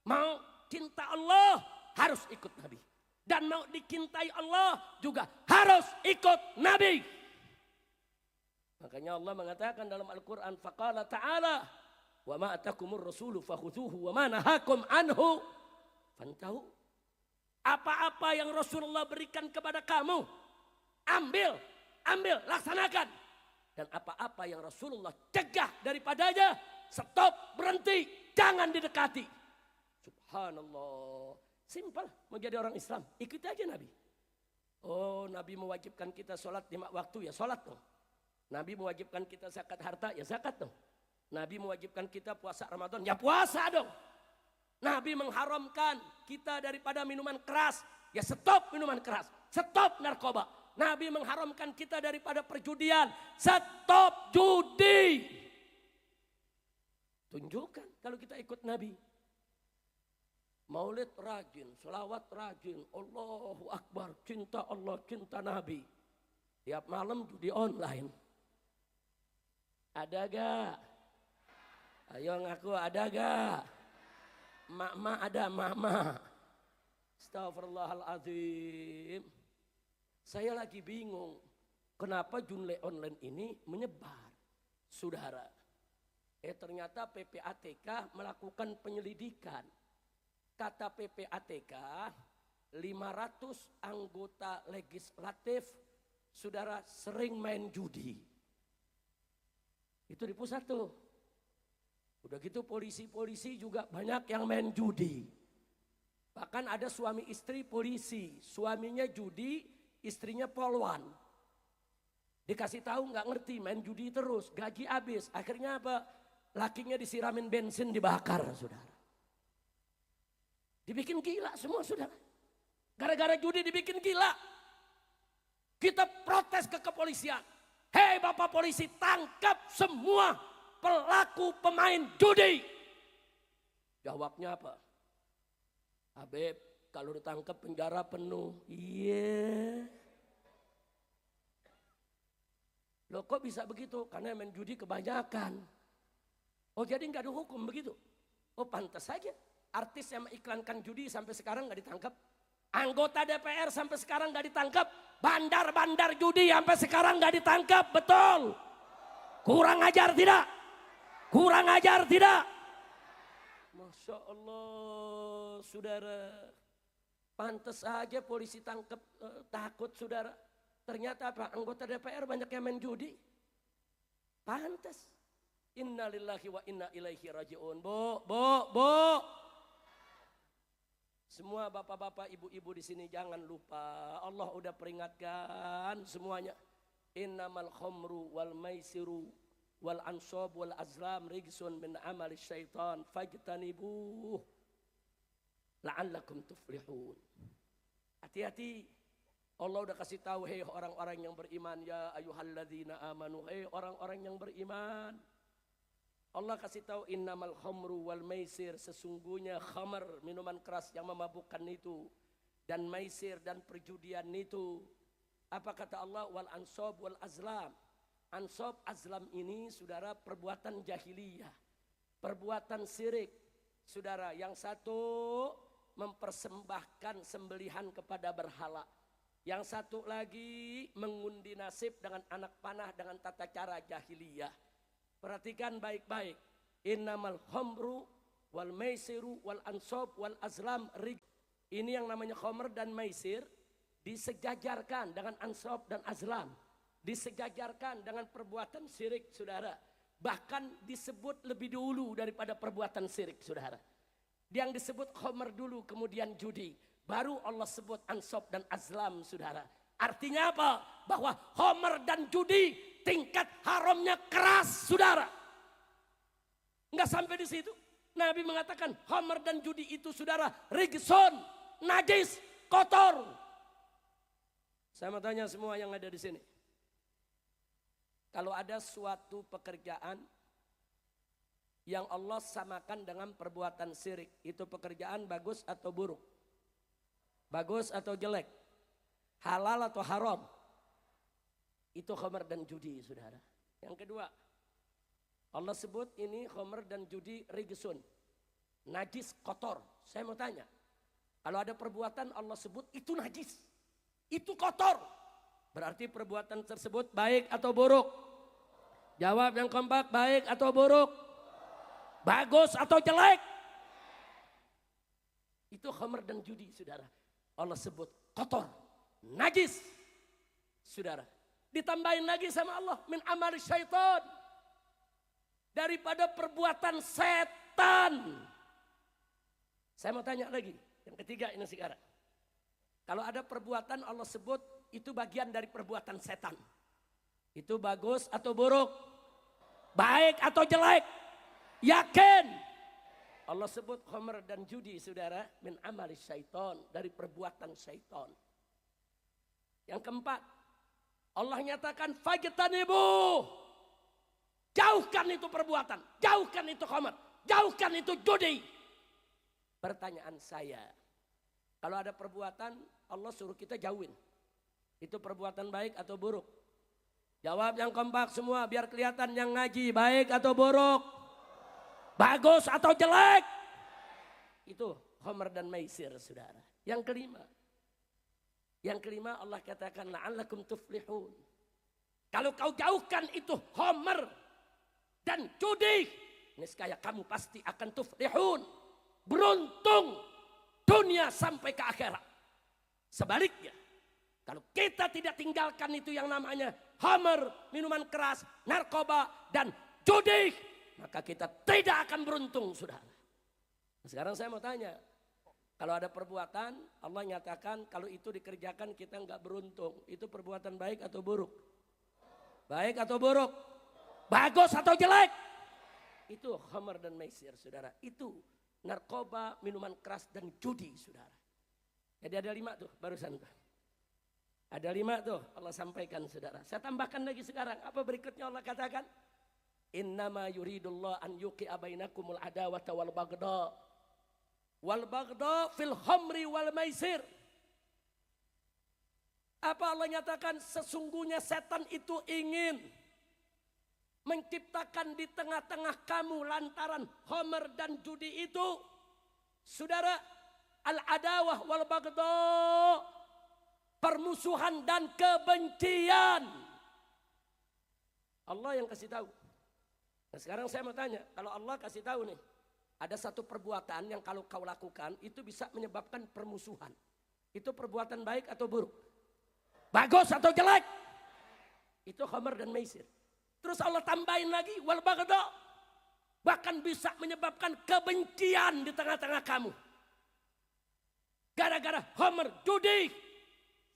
mau cinta Allah harus ikut Nabi. Dan mau dicintai Allah juga harus ikut Nabi. Makanya Allah mengatakan dalam Al-Quran, faqala ta'ala, wa ma atakumur rasulu fakhudhuhu wa ma nahakum anhu fantahu. Apa-apa yang Rasulullah berikan kepada kamu, ambil, laksanakan. Dan apa-apa yang Rasulullah cegah daripadanya, stop, berhenti, jangan didekati. Subhanallah. Simpel, mau jadi orang Islam, ikuti aja Nabi. Oh, Nabi mewajibkan kita sholat 5 waktu, ya sholat dong. Nabi mewajibkan kita zakat harta, ya zakat dong. Nabi mewajibkan kita puasa Ramadan, ya puasa dong. Nabi mengharamkan kita daripada minuman keras, ya stop minuman keras, stop narkoba. Nabi mengharamkan kita daripada perjudian, stop judi. Tunjukkan kalau kita ikut Nabi. Maulid rajin, selawat rajin, Allahu Akbar, cinta Allah, cinta Nabi. Tiap malam judi online. Ada gak? Ayo ngaku, ada gak? Mak-mak ada, mak-mak. Astagfirullahaladzim. Saya lagi bingung, kenapa junle online ini menyebar, saudara. Ternyata PPATK melakukan penyelidikan. Kata PPATK, 500 anggota legislatif, saudara, sering main judi. Itu di pusat tuh. Udah gitu polisi-polisi juga banyak yang main judi. Bahkan ada suami istri polisi, suaminya judi, istrinya polwan. Dikasih tahu nggak ngerti, main judi terus, gaji habis. Akhirnya apa? Lakinya disiramin bensin, dibakar, saudara. Dibikin gila semua, saudara. Gara-gara judi dibikin gila. Kita protes ke kepolisian. Hei Bapak polisi, tangkap semua pelaku pemain judi. Jawabnya apa? Habib, kalau ditangkap penjara penuh. Iya. Loh kok bisa begitu? Karena main judi kebanyakan. Oh jadi nggak ada hukum begitu? Oh pantas saja. Artis yang mengiklankan judi sampai sekarang nggak ditangkap. Anggota DPR sampai sekarang nggak ditangkap. Bandar-bandar judi sampai sekarang nggak ditangkap. Betul. Kurang ajar tidak? Kurang ajar tidak? Masya Allah, saudara. Pantas aja polisi tangkap takut, saudara. Ternyata apa? Anggota DPR banyak yang main judi. Pantas. Inna lillahi wa inna ilaihi raji'un. Bu. Semua bapak-bapak, ibu-ibu di sini jangan lupa. Allah udah peringatkan semuanya. Innamal khamru wal maisiru wal ansab wal azlam rijsun min amali syaitan fajtanibuh la'allakum tuflihun. Hati-hati. Allah udah kasih tahu, hei orang-orang yang beriman, ya ayyuhalladzina amanu, hei orang-orang yang beriman. Allah kasih tahu innamal khamru wal maisir, sesungguhnya khamar, minuman keras yang memabukkan itu, dan maisir dan perjudian itu. Apa kata Allah? Wal ansab wal azlam. Ansab azlam ini saudara perbuatan jahiliyah, perbuatan syirik. Saudara, yang satu mempersembahkan sembelihan kepada berhala. Yang satu lagi mengundi nasib dengan anak panah dengan tata cara jahiliyah. Perhatikan baik-baik. Innamal khamru wal maisiru wal ansab wal azlam rig. Ini yang namanya khamr dan maisir disejajarkan dengan ansab dan azlam. Disejajarkan dengan perbuatan syirik, saudara. Bahkan disebut lebih dulu daripada perbuatan syirik, saudara. Yang disebut khamr dulu, kemudian judi. Baru Allah sebut ansab dan azlam, saudara. Artinya apa? Bahwa khamr dan judi tingkat haramnya keras, saudara. Enggak sampai di situ. Nabi mengatakan khamr dan judi itu, saudara, rijsun, najis, kotor. Saya mau tanya semua yang ada di sini. Kalau ada suatu pekerjaan yang Allah samakan dengan perbuatan syirik, itu pekerjaan bagus atau buruk? Bagus atau jelek? Halal atau haram? Itu khamr dan judi, saudara. Yang kedua, Allah sebut ini khamr dan judi rijsun, najis, kotor. Saya mau tanya, kalau ada perbuatan Allah sebut itu najis, itu kotor, berarti perbuatan tersebut baik atau buruk? Jawab yang kompak, baik atau buruk? Bagus atau jelek? Itu khamr dan judi, saudara. Allah sebut kotor, najis, saudara. Ditambahin lagi sama Allah, min amali syaitan, daripada perbuatan setan. Saya mau tanya lagi, yang ketiga ini sekarang. Kalau ada perbuatan Allah sebut itu bagian dari perbuatan setan, itu bagus atau buruk? Baik atau jelek? Yakin? Allah sebut khamr dan judi, saudara, min amali syaitan, dari perbuatan syaitan. Yang keempat, Allah nyatakan fajtanibu, jauhkan itu perbuatan, jauhkan itu khamr, jauhkan itu judi. Pertanyaan saya, kalau ada perbuatan Allah suruh kita jauhin, itu perbuatan baik atau buruk? Jawab yang kompak semua biar kelihatan yang ngaji, baik atau buruk? Bagus atau jelek? Itu khamr dan maisir, saudara. Yang kelima Allah katakan la'allakum tuflihun. Kalau kau jauhkan itu khamr dan judi, niscaya kamu pasti akan tuflihun, beruntung dunia sampai ke akhirat. Sebaliknya, kalau kita tidak tinggalkan itu yang namanya khamr, minuman keras, narkoba dan judi, maka kita tidak akan beruntung, saudara. Sekarang saya mau tanya, kalau ada perbuatan Allah nyatakan kalau itu dikerjakan kita nggak beruntung, itu perbuatan baik atau buruk? Baik atau buruk? Bagus atau jelek? Itu khamr dan maisir, saudara. Itu narkoba, minuman keras dan judi, saudara. Jadi ada 5 tuh barusan tuh. Ada 5 tuh Allah sampaikan, saudara. Saya tambahkan lagi sekarang. Apa berikutnya Allah katakan? Innama yuridullah an yuqi'a bainakumul adawata wal bagda fil khamri wal maisir. Apa Allah nyatakan? Sesungguhnya setan itu ingin menciptakan di tengah-tengah kamu lantaran khamr dan judi itu, saudara, al adawah wal bagda, permusuhan dan kebencian. Allah yang kasih tahu. Nah, sekarang saya mau tanya, kalau Allah kasih tahu nih, ada satu perbuatan yang kalau kau lakukan itu bisa menyebabkan permusuhan. Itu perbuatan baik atau buruk? Bagus atau jelek? Itu khamr dan maisir. Terus Allah tambahin lagi wal bagda, Bahkan bisa menyebabkan kebencian di tengah-tengah kamu. Gara-gara homer judi,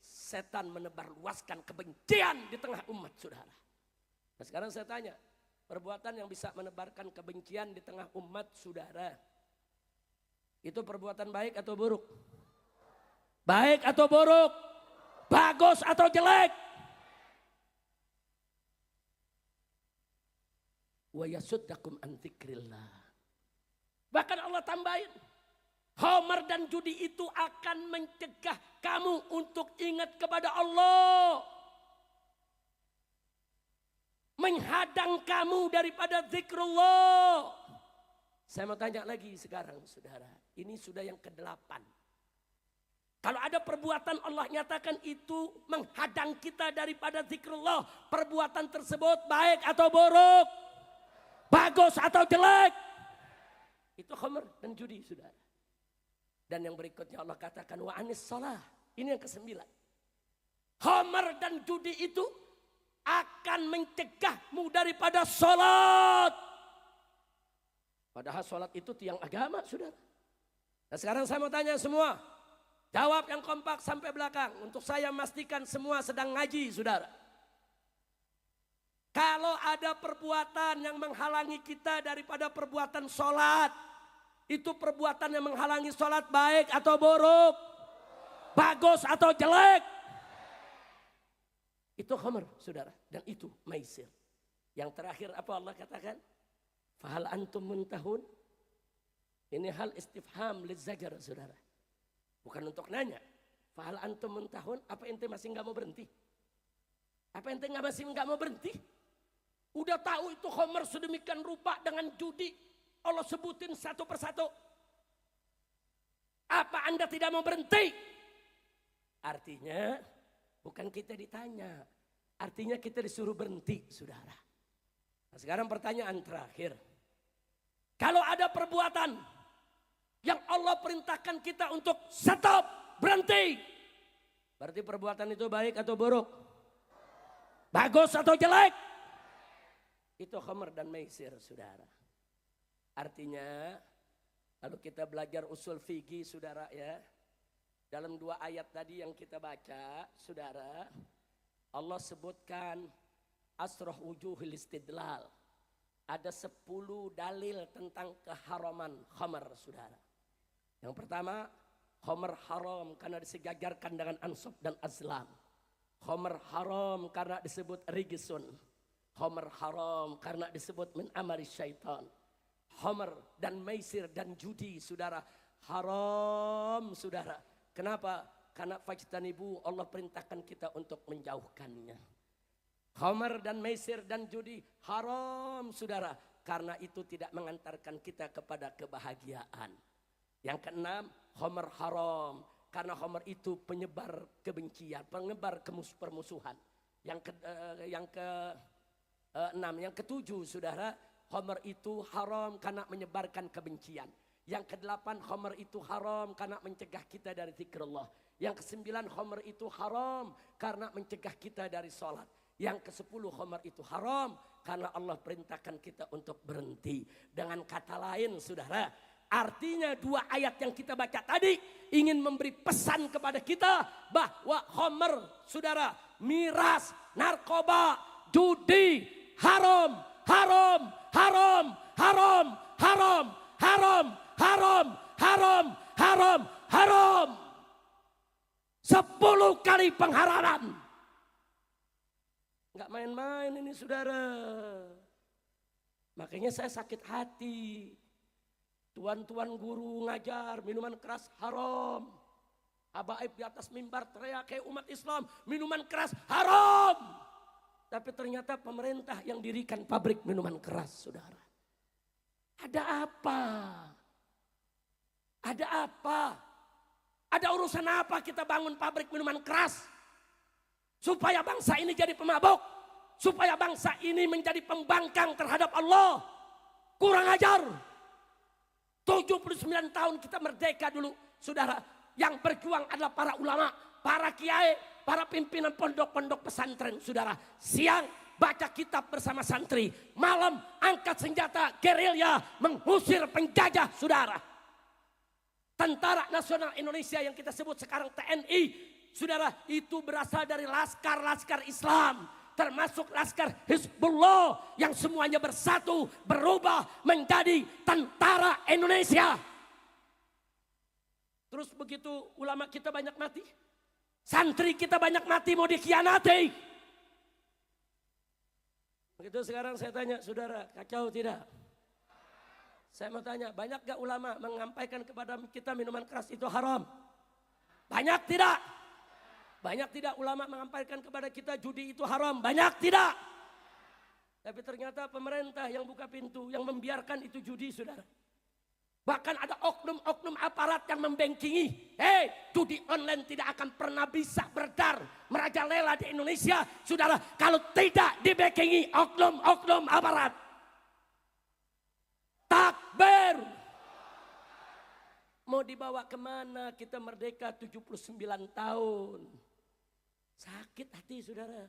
setan menebarluaskan kebencian di tengah umat saudara. Nah sekarang saya tanya, perbuatan yang bisa menebarkan kebencian di tengah umat saudara, itu perbuatan baik atau buruk? Baik atau buruk? Bagus atau jelek? Wa yasuddakum an dzikrillah. Bahkan Allah tambahin, homer dan judi itu akan mencegah kamu untuk ingat kepada Allah. Menghadang kamu daripada zikrullah. Saya mau tanya lagi sekarang saudara, ini sudah yang ke-8. Kalau ada perbuatan Allah nyatakan itu menghadang kita daripada zikrullah, perbuatan tersebut baik atau buruk? Bagus atau jelek? Itu khamr dan judi saudara. Dan yang berikutnya Allah katakan wa anis shalah. Ini yang ke-9. Khamr dan judi itu akan mencegahmu daripada sholat. Padahal sholat itu tiang agama saudara. Nah sekarang saya mau tanya semua. Jawab yang kompak sampai belakang. Untuk saya memastikan semua sedang ngaji saudara. Kalau ada perbuatan yang menghalangi kita daripada perbuatan sholat, itu perbuatan yang menghalangi sholat baik atau buruk? Bagus atau jelek? Itu khamr saudara, dan itu maisir. Yang terakhir apa Allah katakan? Fahal antum muntahun? Ini hal istifham lizajar saudara. Bukan untuk nanya. Fahal antum muntahun? Apa ente masih nggak mau berhenti? Apa ente masih nggak mau berhenti? Udah tahu itu khamr sedemikian rupa dengan judi. Allah sebutin satu persatu. Apa Anda tidak mau berhenti? Artinya bukan kita ditanya. Artinya kita disuruh berhenti saudara. Nah, sekarang pertanyaan terakhir. Kalau ada perbuatan yang Allah perintahkan kita untuk stop, berhenti. Berarti perbuatan itu baik atau buruk? Bagus atau jelek? Itu khamr dan maisir saudara. Artinya kalau kita belajar usul fikih saudara ya. Dalam 2 ayat tadi yang kita baca saudara. Allah sebutkan asroh wujuhil istidlal. Ada 10 dalil tentang keharaman khamr saudara. Yang pertama, khamr haram karena disejajarkan dengan ansab dan azlam. Khamr haram karena disebut rigisun. Khamr haram karena disebut min amali syaitan. Khamr dan maisir dan judi saudara haram saudara. Kenapa? Karena fajtanibu, Allah perintahkan kita untuk menjauhkannya. Khamr dan maisir dan judi haram saudara. Karena itu tidak mengantarkan kita kepada kebahagiaan. Yang keenam, khamr haram. Karena khamr itu penyebar kebencian, penyebar permusuhan. Yang ketujuh saudara, khamr itu haram karena menyebarkan kebencian. Yang ke-8 khamr itu haram karena mencegah kita dari zikrullah. Yang ke-9 khamr itu haram karena mencegah kita dari sholat. Yang ke-10 khamr itu haram karena Allah perintahkan kita untuk berhenti. Dengan kata lain saudara, artinya 2 ayat yang kita baca tadi ingin memberi pesan kepada kita bahwa khamr saudara, miras, narkoba, judi, haram, haram, haram, haram, haram, haram, haram, haram, haram, haram. 10 kali pengharaman. Enggak main-main ini saudara. Makanya saya sakit hati. Tuan-tuan guru ngajar minuman keras haram. Habaib di atas mimbar teriak kayak umat Islam, minuman keras haram. Tapi ternyata pemerintah yang dirikan pabrik minuman keras saudara. Ada apa? Ada apa? Ada urusan apa kita bangun pabrik minuman keras? Supaya bangsa ini jadi pemabuk. Supaya bangsa ini menjadi pembangkang terhadap Allah. Kurang ajar. 79 tahun kita merdeka dulu saudara. Yang berjuang adalah para ulama, para kiai, para pimpinan pondok-pondok pesantren saudara. Siang baca kitab bersama santri. Malam angkat senjata gerilya mengusir penjajah saudara. Tentara Nasional Indonesia yang kita sebut sekarang TNI. Saudara, itu berasal dari laskar-laskar Islam. Termasuk laskar Hizbullah yang semuanya bersatu berubah menjadi tentara Indonesia. Terus begitu ulama kita banyak mati. Santri kita banyak mati mau dikhianati. Begitu sekarang saya tanya saudara, kacau tidak? Saya mau tanya, banyak gak ulama menyampaikan kepada kita minuman keras itu haram? Banyak tidak? Banyak tidak ulama menyampaikan kepada kita judi itu haram? Banyak tidak? Tapi ternyata pemerintah yang buka pintu, yang membiarkan itu judi saudara. Bahkan ada oknum-oknum aparat yang membengkingi. Judi online tidak akan pernah bisa berdar merajalela di Indonesia. Saudara, kalau tidak dibengkingi oknum-oknum aparat. Takbir. Mau dibawa kemana kita merdeka 79 tahun. Sakit hati saudara.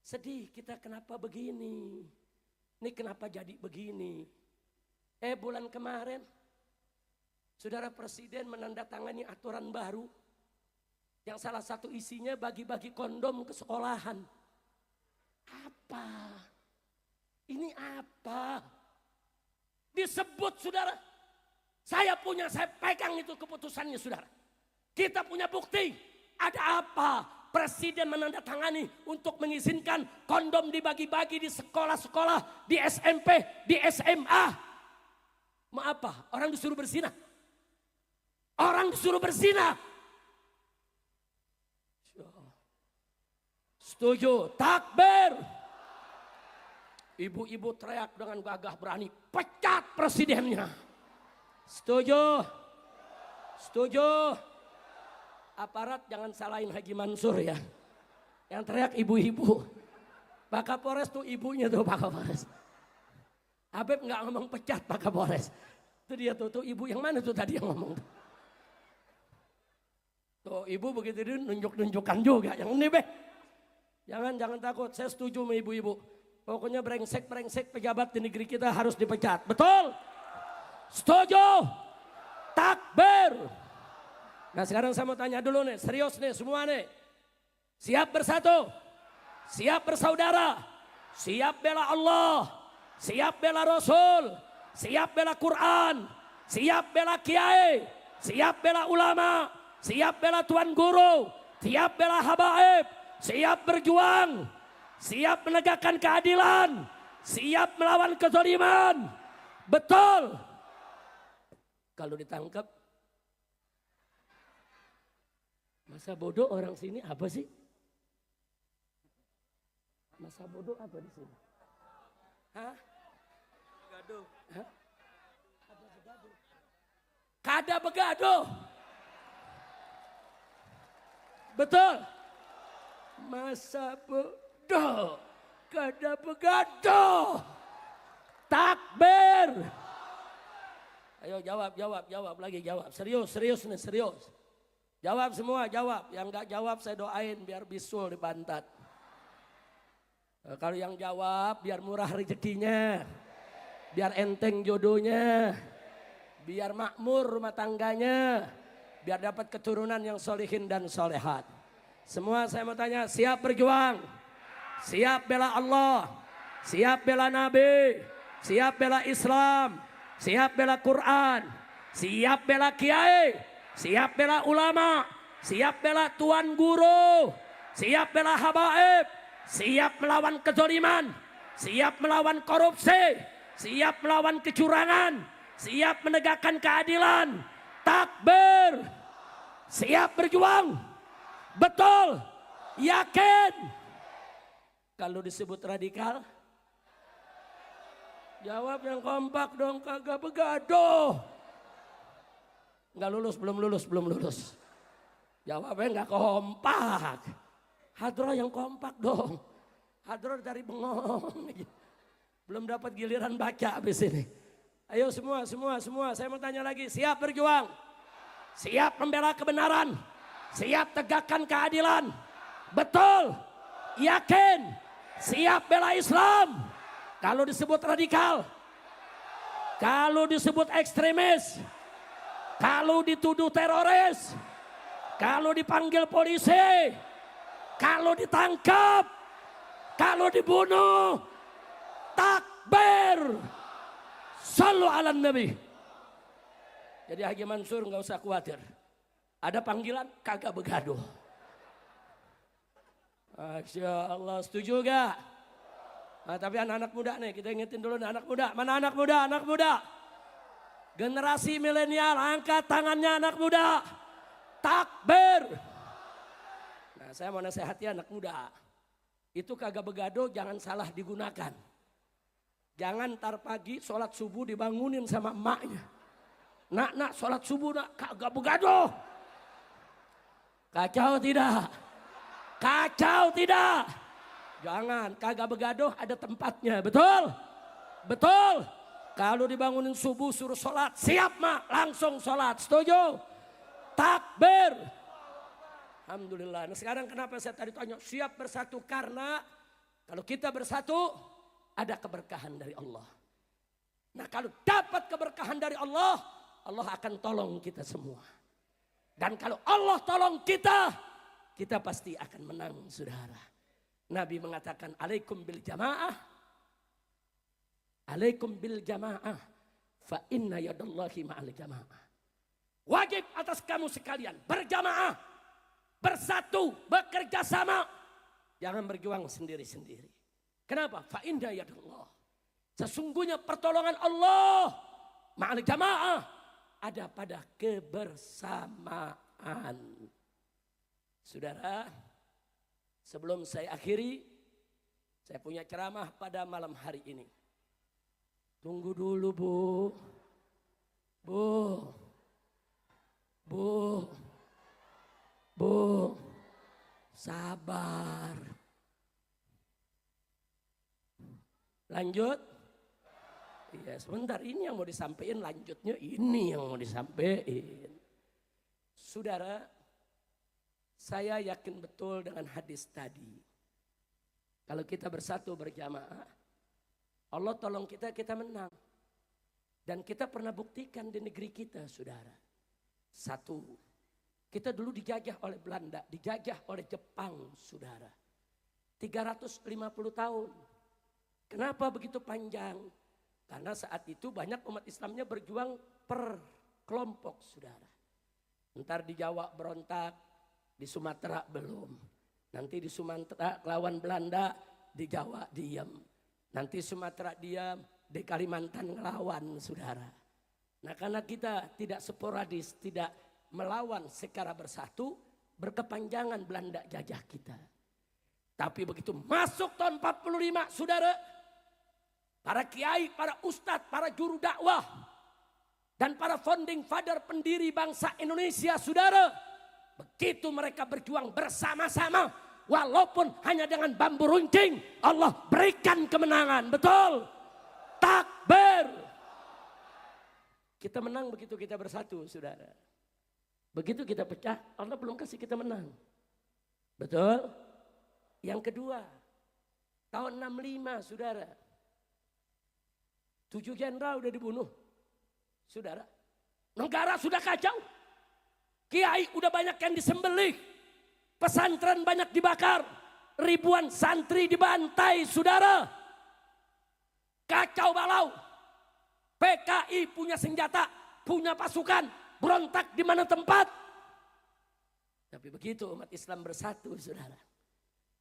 Sedih kita kenapa begini. Ini kenapa jadi begini. Bulan kemarin saudara presiden menandatangani aturan baru. Yang salah satu isinya bagi-bagi kondom ke sekolahan. Apa? Ini apa? Disebut saudara. Saya pegang itu keputusannya saudara. Kita punya bukti. Ada apa? Presiden menandatangani untuk mengizinkan kondom dibagi-bagi di sekolah-sekolah, di SMP, di SMA. Mau apa? Orang disuruh berzina. Orang disuruh berzina. Setuju? Takbir. Ibu-ibu teriak dengan gagah berani, pecat presidennya. Setuju? Setuju? Aparat jangan salahin Haji Mansur ya. Yang teriak ibu-ibu. Pak Kapolres tuh ibunya tuh Pak Kapolres. Habib nggak ngomong pecat Pak Kapolres. Itu dia tuh ibu yang mana tuh tadi yang ngomong. Tuh ibu begitu dia nunjuk-nunjukkan juga. Yang ini beh. Jangan takut, saya setuju sama ibu-ibu. Pokoknya brengsek pejabat di negeri kita harus dipecat. Betul? Setuju? Takbir. Nah sekarang saya mau tanya dulu nih, serius nih semua nih. Siap bersatu? Siap bersaudara? Siap bela Allah? Siap bela Rasul? Siap bela Quran? Siap bela kiai? Siap bela ulama? Siap bela tuan guru? Siap bela habaib? Siap berjuang? Siap menegakkan keadilan? Siap melawan kezaliman? Betul? Kalau ditangkap, masa bodoh orang sini apa sih? Masa bodoh apa di sini? Hah? Begaduh. Hah? Ada begaduh. Kada begaduh. Betul? Masa bodoh. Kada begaduh. Takbir. Ayo jawab lagi jawab. Serius nih, serius. Jawab semua, jawab. Yang enggak jawab saya doain biar bisul di pantat. Kalau yang jawab biar murah rezekinya. Biar enteng jodohnya. Biar makmur rumah tangganya. Biar dapat keturunan yang solihin dan solehat. Semua saya mau tanya, siap berjuang? Siap bela Allah? Siap bela Nabi? Siap bela Islam? Siap bela Quran? Siap bela kiai? Siap bela ulama? Siap bela tuan guru? Siap bela habaib? Siap melawan kezaliman? Siap melawan korupsi? Siap melawan kecurangan? Siap menegakkan keadilan? Takbir! Siap berjuang? Betul? Yakin? Kalau disebut radikal? Jawab yang kompak dong, kagak begaduh. Enggak lulus, belum lulus. Jawabnya enggak kompak. Hadroh yang kompak dong. Hadroh dari bengong. Belum dapat giliran baca habis ini. Ayo semua. Saya mau tanya lagi, siap berjuang? Siap membela kebenaran? Siap tegakkan keadilan? Betul? Yakin? Siap bela Islam. Kalau disebut radikal, kalau disebut ekstremis, kalau dituduh teroris, kalau dipanggil polisi, kalau ditangkap, kalau dibunuh, takbir. Shallu ala Nabi. Jadi Haji Mansur nggak usah khawatir. Ada panggilan kagak begaduh. Masya Allah, setuju gak? Nah, tapi anak-anak muda nih, kita ingetin dulu nih, anak muda. Mana anak muda? Anak muda. Generasi milenial, angkat tangannya anak muda. Takbir. Nah, saya mau nasihati anak muda. Itu kagak begaduh, jangan salah digunakan. Jangan ntar pagi sholat subuh dibangunin sama emaknya. Nak, sholat subuh nak, kagak begaduh. Kacau tidak? Kacau tidak? Jangan, kagak begaduh ada tempatnya, betul? Betul. Kalau dibangunin subuh suruh sholat, siap mak, langsung sholat, setuju? Takbir. Alhamdulillah. Nah sekarang kenapa saya tadi tanya siap bersatu? Karena kalau kita bersatu ada keberkahan dari Allah. Nah kalau dapat keberkahan dari Allah, Allah akan tolong kita semua. Dan kalau Allah tolong kita, kita pasti akan menang, saudara. Nabi mengatakan alaikum bil jamaah. Alaikum bil jamaah. Fa inna yadallahi ma'al jamaah. Wajib atas kamu sekalian berjamaah, bersatu, bekerja sama. Jangan berjuang sendiri-sendiri. Kenapa? Fa inna yadallah. Sesungguhnya pertolongan Allah ma'al jamaah ada pada kebersamaan. Saudara, sebelum saya akhiri, saya punya ceramah pada malam hari ini. Tunggu dulu Bu. Bu, sabar. Lanjut? Iya, sebentar ini yang mau disampaikan, lanjutnya ini yang mau disampaikan. Saudara, saya yakin betul dengan hadis tadi. Kalau kita bersatu berjamaah, Allah tolong kita, kita menang. Dan kita pernah buktikan di negeri kita, saudara. Satu, kita dulu dijajah oleh Belanda, dijajah oleh Jepang, saudara. 350 tahun. Kenapa begitu panjang? Karena saat itu banyak umat Islamnya berjuang per kelompok, saudara. Ntar di Jawa berontak, di Sumatera belum. Nanti di Sumatera lawan Belanda, di Jawa diam. Nanti Sumatera diam, di Kalimantan ngelawan, saudara. Nah karena kita tidak sporadis, tidak melawan secara bersatu, berkepanjangan Belanda jajah kita. Tapi begitu masuk tahun 45, saudara, para kiai, para ustadz, para juru dakwah, dan para founding father pendiri bangsa Indonesia, saudara, begitu mereka berjuang bersama-sama, walaupun hanya dengan bambu runcing, Allah berikan kemenangan, betul? Takbir. Kita menang begitu kita bersatu, saudara. Begitu kita pecah, Allah belum kasih kita menang. Betul? Yang kedua, tahun 65, saudara. 7 jenderal udah dibunuh, saudara. Negara sudah kacau. Kiai udah banyak yang disembelih. Pesantren banyak dibakar. Ribuan santri dibantai, saudara. Kacau balau. PKI punya senjata, punya pasukan, berontak di mana tempat. Tapi begitu umat Islam bersatu, saudara.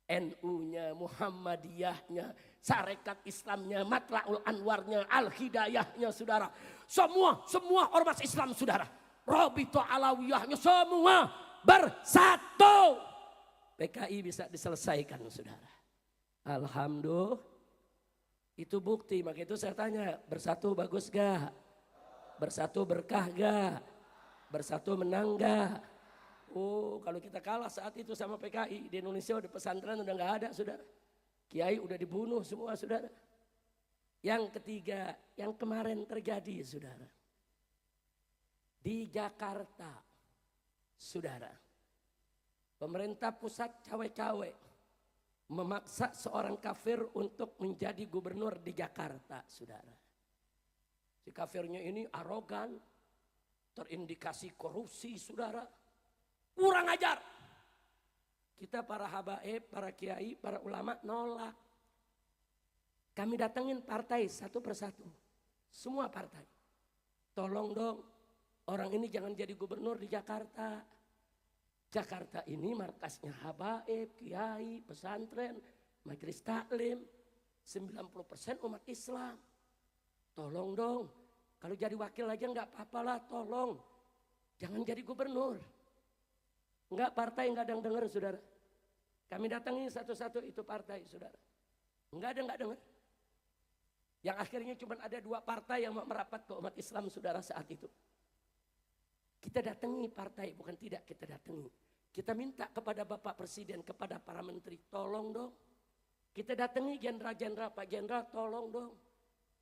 NU-nya, Muhammadiyahnya, Sarekat Islamnya, Matla'ul Anwarnya, Al-Hidayahnya, saudara. Semua ormas Islam, saudara. Robito Alawiyahnya, semua bersatu. PKI bisa diselesaikan, saudara. Alhamdulillah. Itu bukti, maka itu saya tanya, bersatu bagus gak? Bersatu berkah gak? Bersatu menang gak? Oh, kalau kita kalah saat itu sama PKI, di Indonesia udah pesantren udah gak ada, saudara. Kiai udah dibunuh semua, saudara. Yang ketiga, yang kemarin terjadi, saudara. Di Jakarta, saudara. Pemerintah pusat cawe-cawe memaksa seorang kafir untuk menjadi gubernur di Jakarta, saudara. Si kafirnya ini arogan, terindikasi korupsi, saudara. Kurang ajar. Kita para habaib, para kiai, para ulama nolak. Kami datengin partai satu persatu. Semua partai. Tolong dong, orang ini jangan jadi gubernur di Jakarta. Jakarta ini markasnya habaib, kiai, pesantren, majelis taklim, 90% umat Islam. Tolong dong, kalau jadi wakil aja nggak apa-apa lah, tolong. Jangan jadi gubernur. Enggak, partai nggak ada yang dengar, saudara. Kami datangi satu-satu itu partai, saudara. Nggak dengar. Yang akhirnya cuma ada 2 partai yang mau merapat ke umat Islam, saudara, saat itu. Kita datangi partai, bukan tidak kita datangi. Kita minta kepada Bapak Presiden, kepada para menteri, tolong dong. Kita datangi jenderal-jenderal, Pak Jenderal, tolong dong.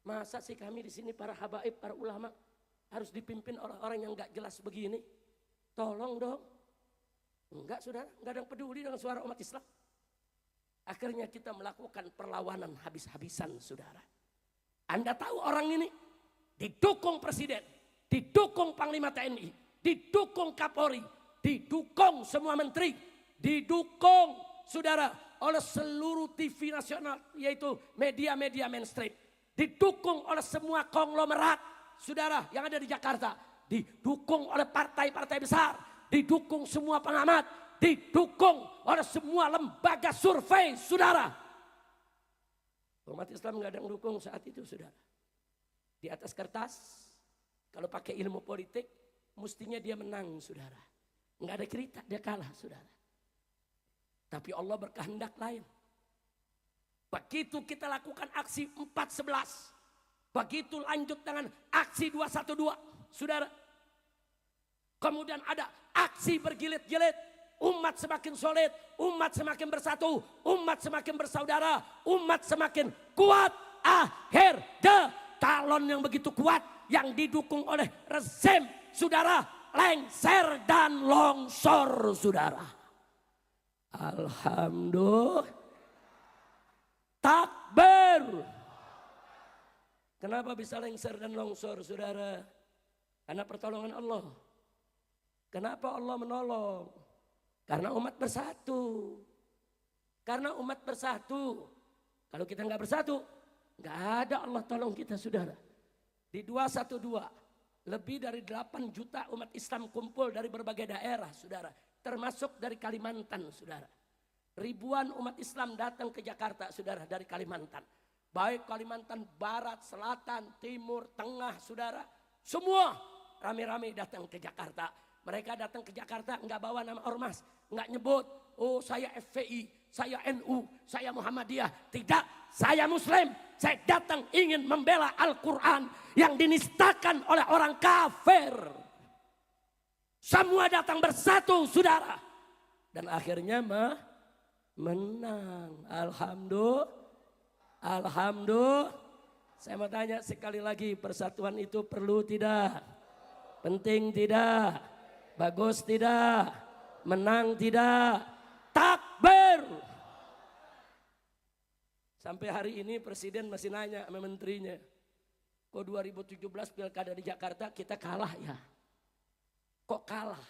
Masa sih kami di sini para habaib, para ulama harus dipimpin orang-orang yang nggak jelas begini? Tolong dong. Enggak, saudara, enggak ada yang peduli dengan suara umat Islam. Akhirnya kita melakukan perlawanan habis-habisan, saudara. Anda tahu orang ini didukung presiden, didukung Panglima TNI, didukung Kapolri, didukung semua menteri, didukung, saudara, oleh seluruh TV nasional, yaitu media-media mainstream, didukung oleh semua konglomerat, saudara, yang ada di Jakarta, didukung oleh partai-partai besar, didukung semua pengamat, didukung oleh semua lembaga survei, saudara. Umat Islam nggak ada yang dukung saat itu, saudara. Di atas kertas, kalau pakai ilmu politik, mestinya dia menang, saudara. Nggak ada cerita, dia kalah, saudara. Tapi Allah berkehendak lain. Begitu kita lakukan aksi 4.11, begitu lanjut dengan aksi 212, saudara. Kemudian ada aksi bergilit-gilit. Umat semakin solid, umat semakin bersatu, umat semakin bersaudara, umat semakin kuat. Akhirnya calon yang begitu kuat, yang didukung oleh rezim, saudara, lengser dan longsor, saudara. Alhamdulillah. Takbir. Kenapa bisa lengser dan longsor, saudara? Karena pertolongan Allah. Kenapa Allah menolong? Karena umat bersatu. Karena umat bersatu. Kalau kita nggak bersatu, nggak ada Allah tolong kita, saudara. Di 212, lebih dari 8 juta umat Islam kumpul dari berbagai daerah, saudara. Termasuk dari Kalimantan, saudara. Ribuan umat Islam datang ke Jakarta, saudara, dari Kalimantan. Baik Kalimantan Barat, Selatan, Timur, Tengah, saudara. Semua rame-rame datang ke Jakarta. Mereka datang ke Jakarta nggak bawa nama ormas, nggak nyebut, oh saya FPI, saya NU, saya Muhammadiyah. Tidak, saya Muslim. Saya datang ingin membela Al-Quran yang dinistakan oleh orang kafir. Semua datang bersatu, saudara. Dan akhirnya menang. Alhamdulillah. Alhamdulillah. Saya mau tanya sekali lagi, persatuan itu perlu tidak? Penting tidak? Bagus tidak? Menang tidak? Takbir. Sampai hari ini presiden masih nanya sama menterinya, kok 2017 pilkada di Jakarta kita kalah ya? Kok kalah?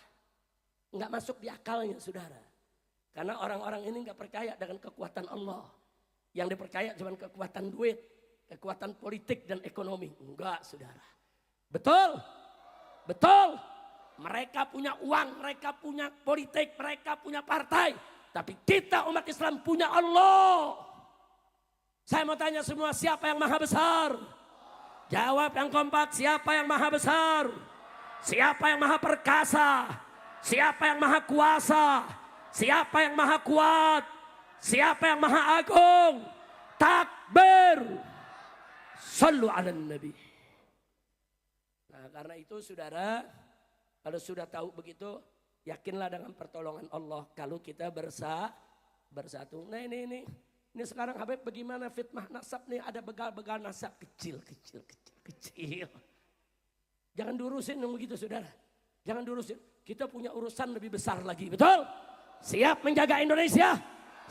Nggak masuk di akalnya, saudara. Karena orang-orang ini nggak percaya dengan kekuatan Allah. Yang dipercaya cuma kekuatan duit, kekuatan politik dan ekonomi. Enggak, saudara. Betul? Betul? Mereka punya uang, mereka punya politik, mereka punya partai. Tapi kita umat Islam punya Allah. Saya mau tanya semua, siapa yang maha besar? Jawab yang kompak, siapa yang maha besar? Siapa yang maha perkasa? Siapa yang maha kuasa? Siapa yang maha kuat? Siapa yang maha agung? Takbir. Sallu ala nabi. Nah, karena itu, saudara, kalau sudah tahu begitu, yakinlah dengan pertolongan Allah kalau kita bersatu. Nah ini sekarang Habib bagaimana fitnah nasab nih, ada begal-begal nasab kecil. Jangan diurusin begitu, saudara. Jangan diurusin. Kita punya urusan lebih besar lagi, betul? Siap menjaga Indonesia?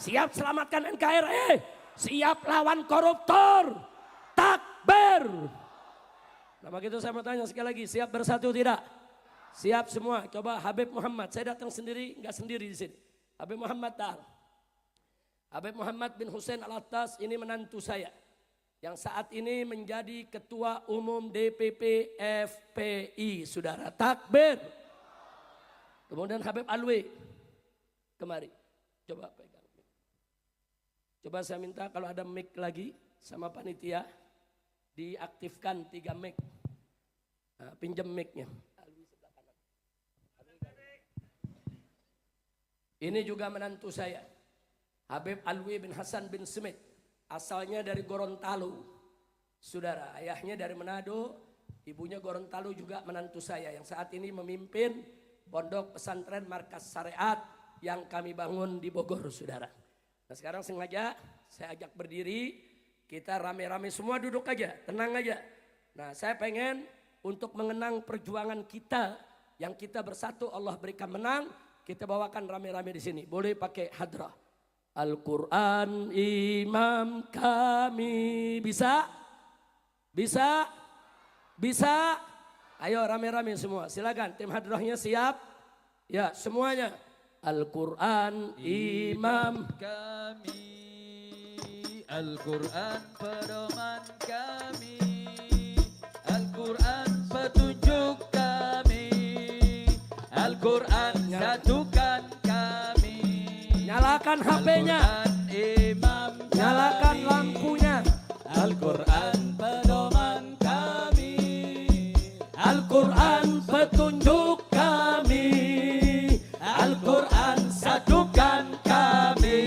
Siap selamatkan NKRI. Siap lawan koruptor. Takbir. Nah begitu saya mau tanya sekali lagi, siap bersatu tidak? Siap semua. Coba Habib Muhammad, saya datang sendiri, enggak sendiri di sini. Habib Muhammad datang. Habib Muhammad bin Hussein Al-Attas ini menantu saya. Yang saat ini menjadi Ketua Umum DPP FPI, saudara. Takbir. Kemudian Habib Alwi, kemari. Coba pegang. Coba saya minta kalau ada mic lagi sama panitia, diaktifkan 3 mic. Nah, pinjam mic-nya. Ini juga menantu saya. Habib Alwi bin Hasan bin Smith. Asalnya dari Gorontalo. Saudara, ayahnya dari Manado, ibunya Gorontalo juga menantu saya. Yang saat ini memimpin pondok pesantren markas syariat yang kami bangun di Bogor, saudara. Nah sekarang sengaja saya ajak berdiri, kita rame-rame semua duduk aja, tenang aja. Nah saya pengen untuk mengenang perjuangan kita, yang kita bersatu Allah berikan menang, kita bawakan rame-rame di sini. Boleh pakai hadrah. Al-Quran imam kami. Bisa? Bisa? Bisa? Ayo rame-rame semua, silakan tim hadrahnya siap? Ya semuanya. Al-Quran imam
kami, Al-Quran pedoman kami, Al-Quran petunjuk kami, Al-Quran satukan kami.
Nyalakan HP-nya,
imam kami,
nyalakan lampunya.
Al-Quran pedoman kami,
Al-Quran petunjuk kami, Al-Quran satukan kami.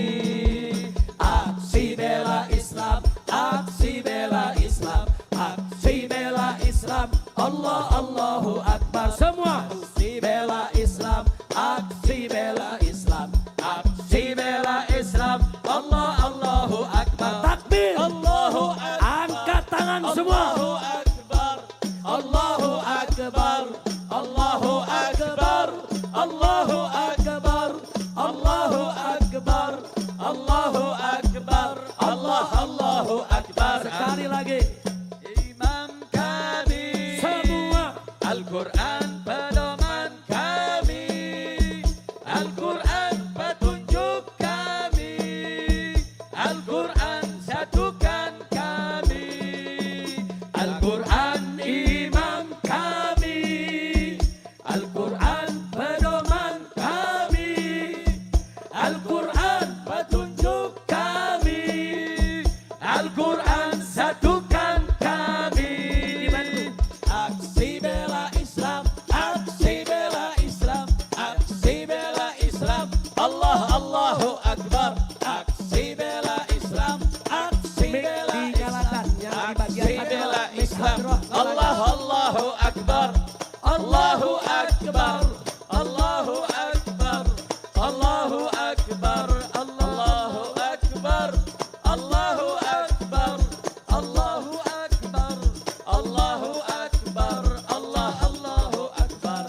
Aksi bela Islam, aksi bela Islam, aksi bela Islam. Allah Allahu Akbar. Semua aksi bela Islam, aksi bela Islam, aksi bela Islam. Allah Allahu Akbar. Takbir. Allahu Akbar. Angkat tangan semua. Allahu Akbar. Allahu Akbar. Allahu Akbar. Allahu Akbar. Allahu Akbar. Allahu Akbar. Allahu Akbar. Sekali lagi.
imam kami,
Semua.
Al-Quran pedoman kami, Al-Quran petunjuk kami, Al-Quran satukan kami,
Al-Quran imam kami, Al-Quran pedoman kami, Al-Quran petunjuk kami, Al-Quran satukan kami. Dibantu. Aksi bela Islam, aksi bela Islam, aksi bela Islam. Allahu Akbar. Aksi bela Islam, aksi bela Islam, aksi bela Islam. Allahu Akbar. Allahu Akbar. Allahu Akbar. Allahu Akbar. Allahu Akbar. Allahu Akbar. Allahu Akbar. Allahu Akbar. Allahu Akbar.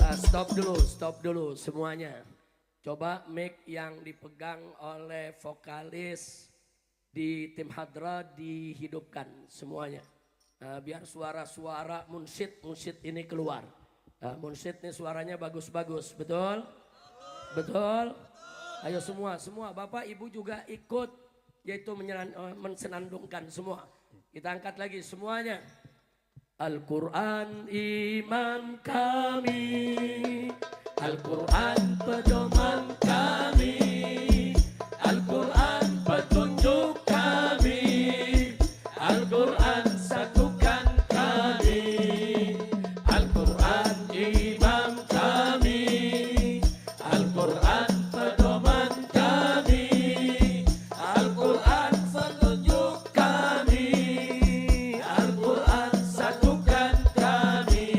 Stop dulu semuanya. Coba mic yang dipegang oleh vokalis di tim hadra dihidupkan semuanya. Nah, biar suara-suara munsyid ini keluar. Nah, munsyid ini suaranya bagus-bagus, betul? Betul? Ayo semua, Bapak Ibu juga ikut, yaitu mensenandungkan semua. Kita angkat lagi semuanya. Al-Quran iman kami, Al-Quran pedoman kami, Al-Quran petunjuk kami, Al-Quran satukan kami, Al-Quran imam kami, Al-Quran pedoman kami, Al-Quran petunjuk kami, Al-Quran satukan kami.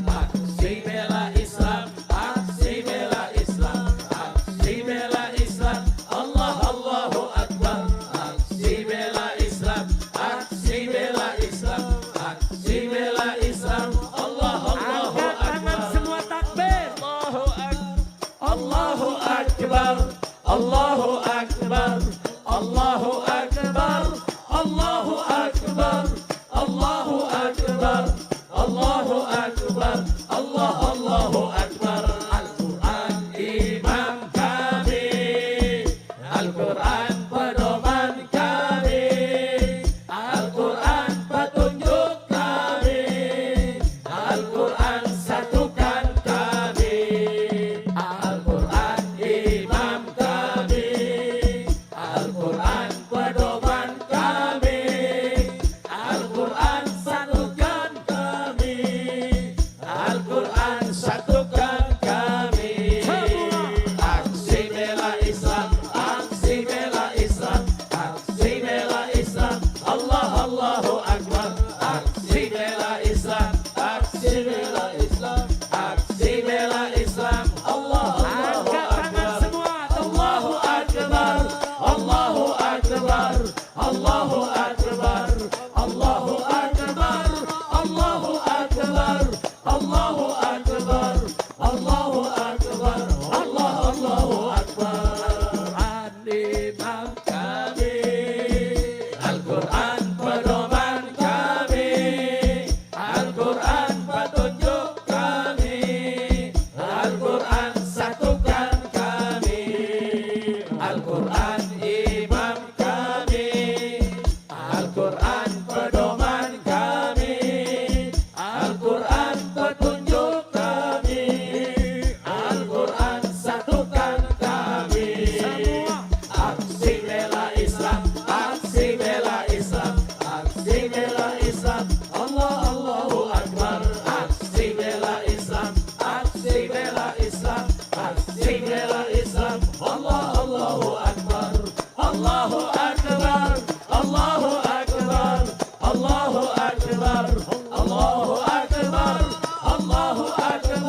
Aksi bela Islam, aksi bela Islam, aksi bela Islam. Allahu Akbar. Aksi bela Islam, aksi bela Islam, aksi bela Islam. Allahu Akbar.
aksi bela Islam, aksi bela Islam. Angkat tangan semua. Allahu Akbar, Allahu Akbar, Allahu Akbar, Allahu Akbar, Allahu Akbar, Allahu Akbar, Allahu Akbar, Allahu Akbar. Imam kami, Al-Quran pedoman kami, Al-Quran petunjuk kami, Al-Quran satukan kami, Al-Quran imam kami, Al-Quran pedoman kami, Al-Quran petunjuk kami, Al-Quran satukan kami. Aksi bela Islam, aksi bela Islam, aksi bela Islam. Allahu Akbar. Aksi bela Islam, aksi bela Islam, aksi bela Islam. Allahu Akbar, Allahu Akbar, Allahu Akbar, Allahu Akbar, Allahu Akbar, Allahu Akbar,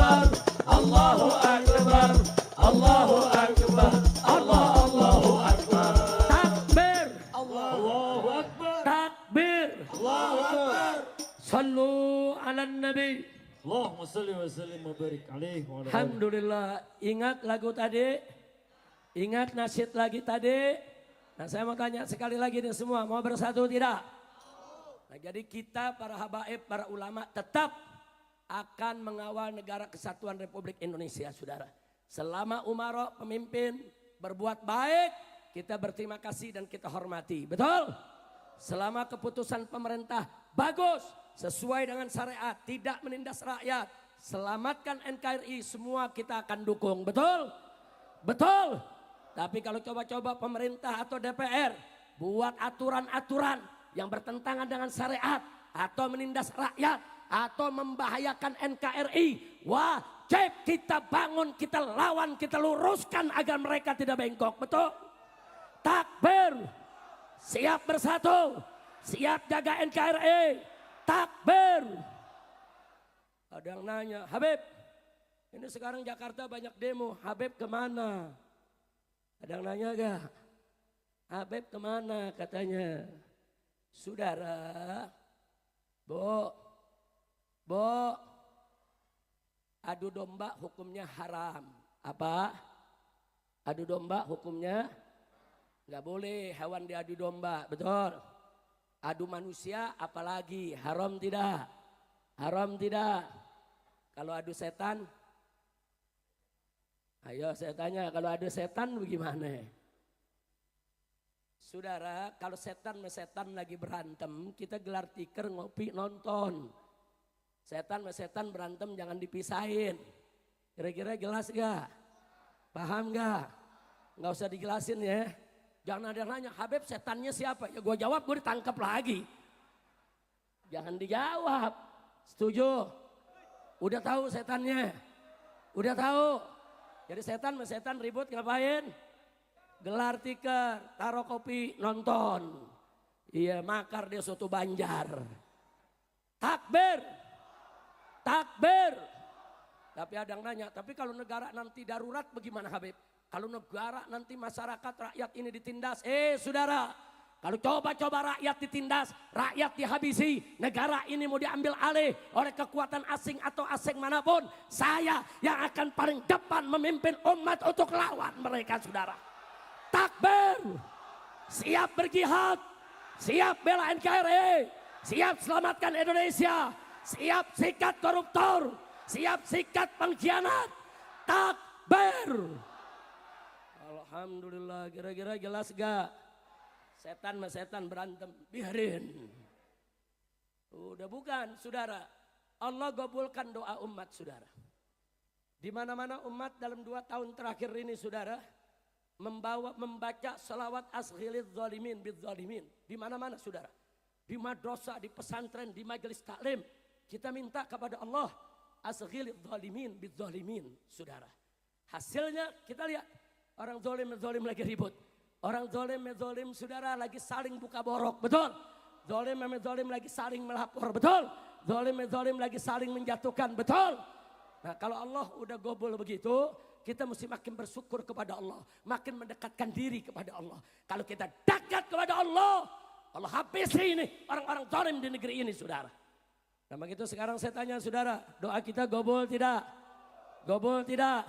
Allahu Akbar, Allahu Akbar, Allahu Akbar. Takbir, Allahu Akbar, takbir, Allahu Akbar. Sallu ala nabi.
Allahumma salli wa sallim wa barik alaihi wa ala alihi.
Alhamdulillah. Ingat lagu tadi? Ingat nasyid lagi tadi? Nah saya mau tanya sekali lagi nih semua, mau bersatu tidak? Nah jadi kita para habaib, para ulama tetap akan mengawal negara kesatuan Republik Indonesia, saudara. Selama Umaro pemimpin berbuat baik, kita berterima kasih dan kita hormati. Betul? Selama keputusan pemerintah bagus, sesuai dengan syariat, tidak menindas rakyat, selamatkan NKRI, semua kita akan dukung. Betul? Betul? Tapi kalau coba-coba pemerintah atau DPR buat aturan-aturan yang bertentangan dengan syariat atau menindas rakyat atau membahayakan NKRI, wajib kita bangun, kita lawan, kita luruskan agar mereka tidak bengkok. Betul? Takbir, siap bersatu, siap jaga NKRI. Takbir. Ada yang nanya, Habib, ini sekarang Jakarta banyak demo, Habib kemana? Ada yang nanya gak? Habib kemana katanya? Saudara, Bo, adu domba hukumnya haram. Apa? Adu domba hukumnya nggak boleh, hewan diadu domba, betul? Adu manusia apalagi, haram tidak? Haram tidak? Kalau adu setan? Ayo saya tanya, kalau adu setan bagaimana? Saudara, kalau setan sama setan lagi berantem, kita gelar tikar ngopi nonton. Setan sama setan berantem jangan dipisahin. Kira-kira jelas gak? Paham gak? Gak usah dijelasin ya. Jangan ada yang nanya, Habib setannya siapa? Ya gue jawab, gue ditangkap lagi. Jangan dijawab. Setuju? Udah tahu setannya? Udah tahu? Jadi setan sama setan ribut ngapain? Gelar tikar, taruh kopi, nonton. Iya, makar dia soto Banjar. Takbir. Takbir. Tapi ada yang nanya, tapi kalau negara nanti darurat bagaimana Habib? Kalau negara nanti masyarakat rakyat ini ditindas. Saudara, kalau coba-coba rakyat ditindas, rakyat dihabisi, negara ini mau diambil alih oleh kekuatan asing atau asing manapun, saya yang akan paling depan memimpin umat untuk lawan mereka, saudara. Takbir, siap berjihad, siap bela NKRI, siap selamatkan Indonesia, siap sikat koruptor, siap sikat pengkhianat. Takbir. Alhamdulillah, kira-kira jelas gak? Setan sama setan berantem, biarin. Udah bukan, saudara. Allah gabulkan doa umat, saudara. Di mana-mana umat dalam 2 tahun terakhir ini, saudara, membaca salawat asghilidz zalimin bidzalimin. Di mana-mana, saudara. Di madrasah, di pesantren, di majelis taklim, kita minta kepada Allah asghilidz zalimin bidzalimin, saudara. Hasilnya kita lihat, orang zalim lagi ribut. Orang zalim saudara lagi saling buka borok, betul? Zalim lagi saling melapor, betul? Zalim lagi saling menjatuhkan, betul? Nah kalau Allah udah gobol begitu, kita mesti makin bersyukur kepada Allah. Makin mendekatkan diri kepada Allah. Kalau kita dekat kepada Allah, Allah habisi ini orang-orang zalim di negeri ini, saudara. Nah begitu sekarang saya tanya saudara, doa kita gobol tidak? Gobol tidak?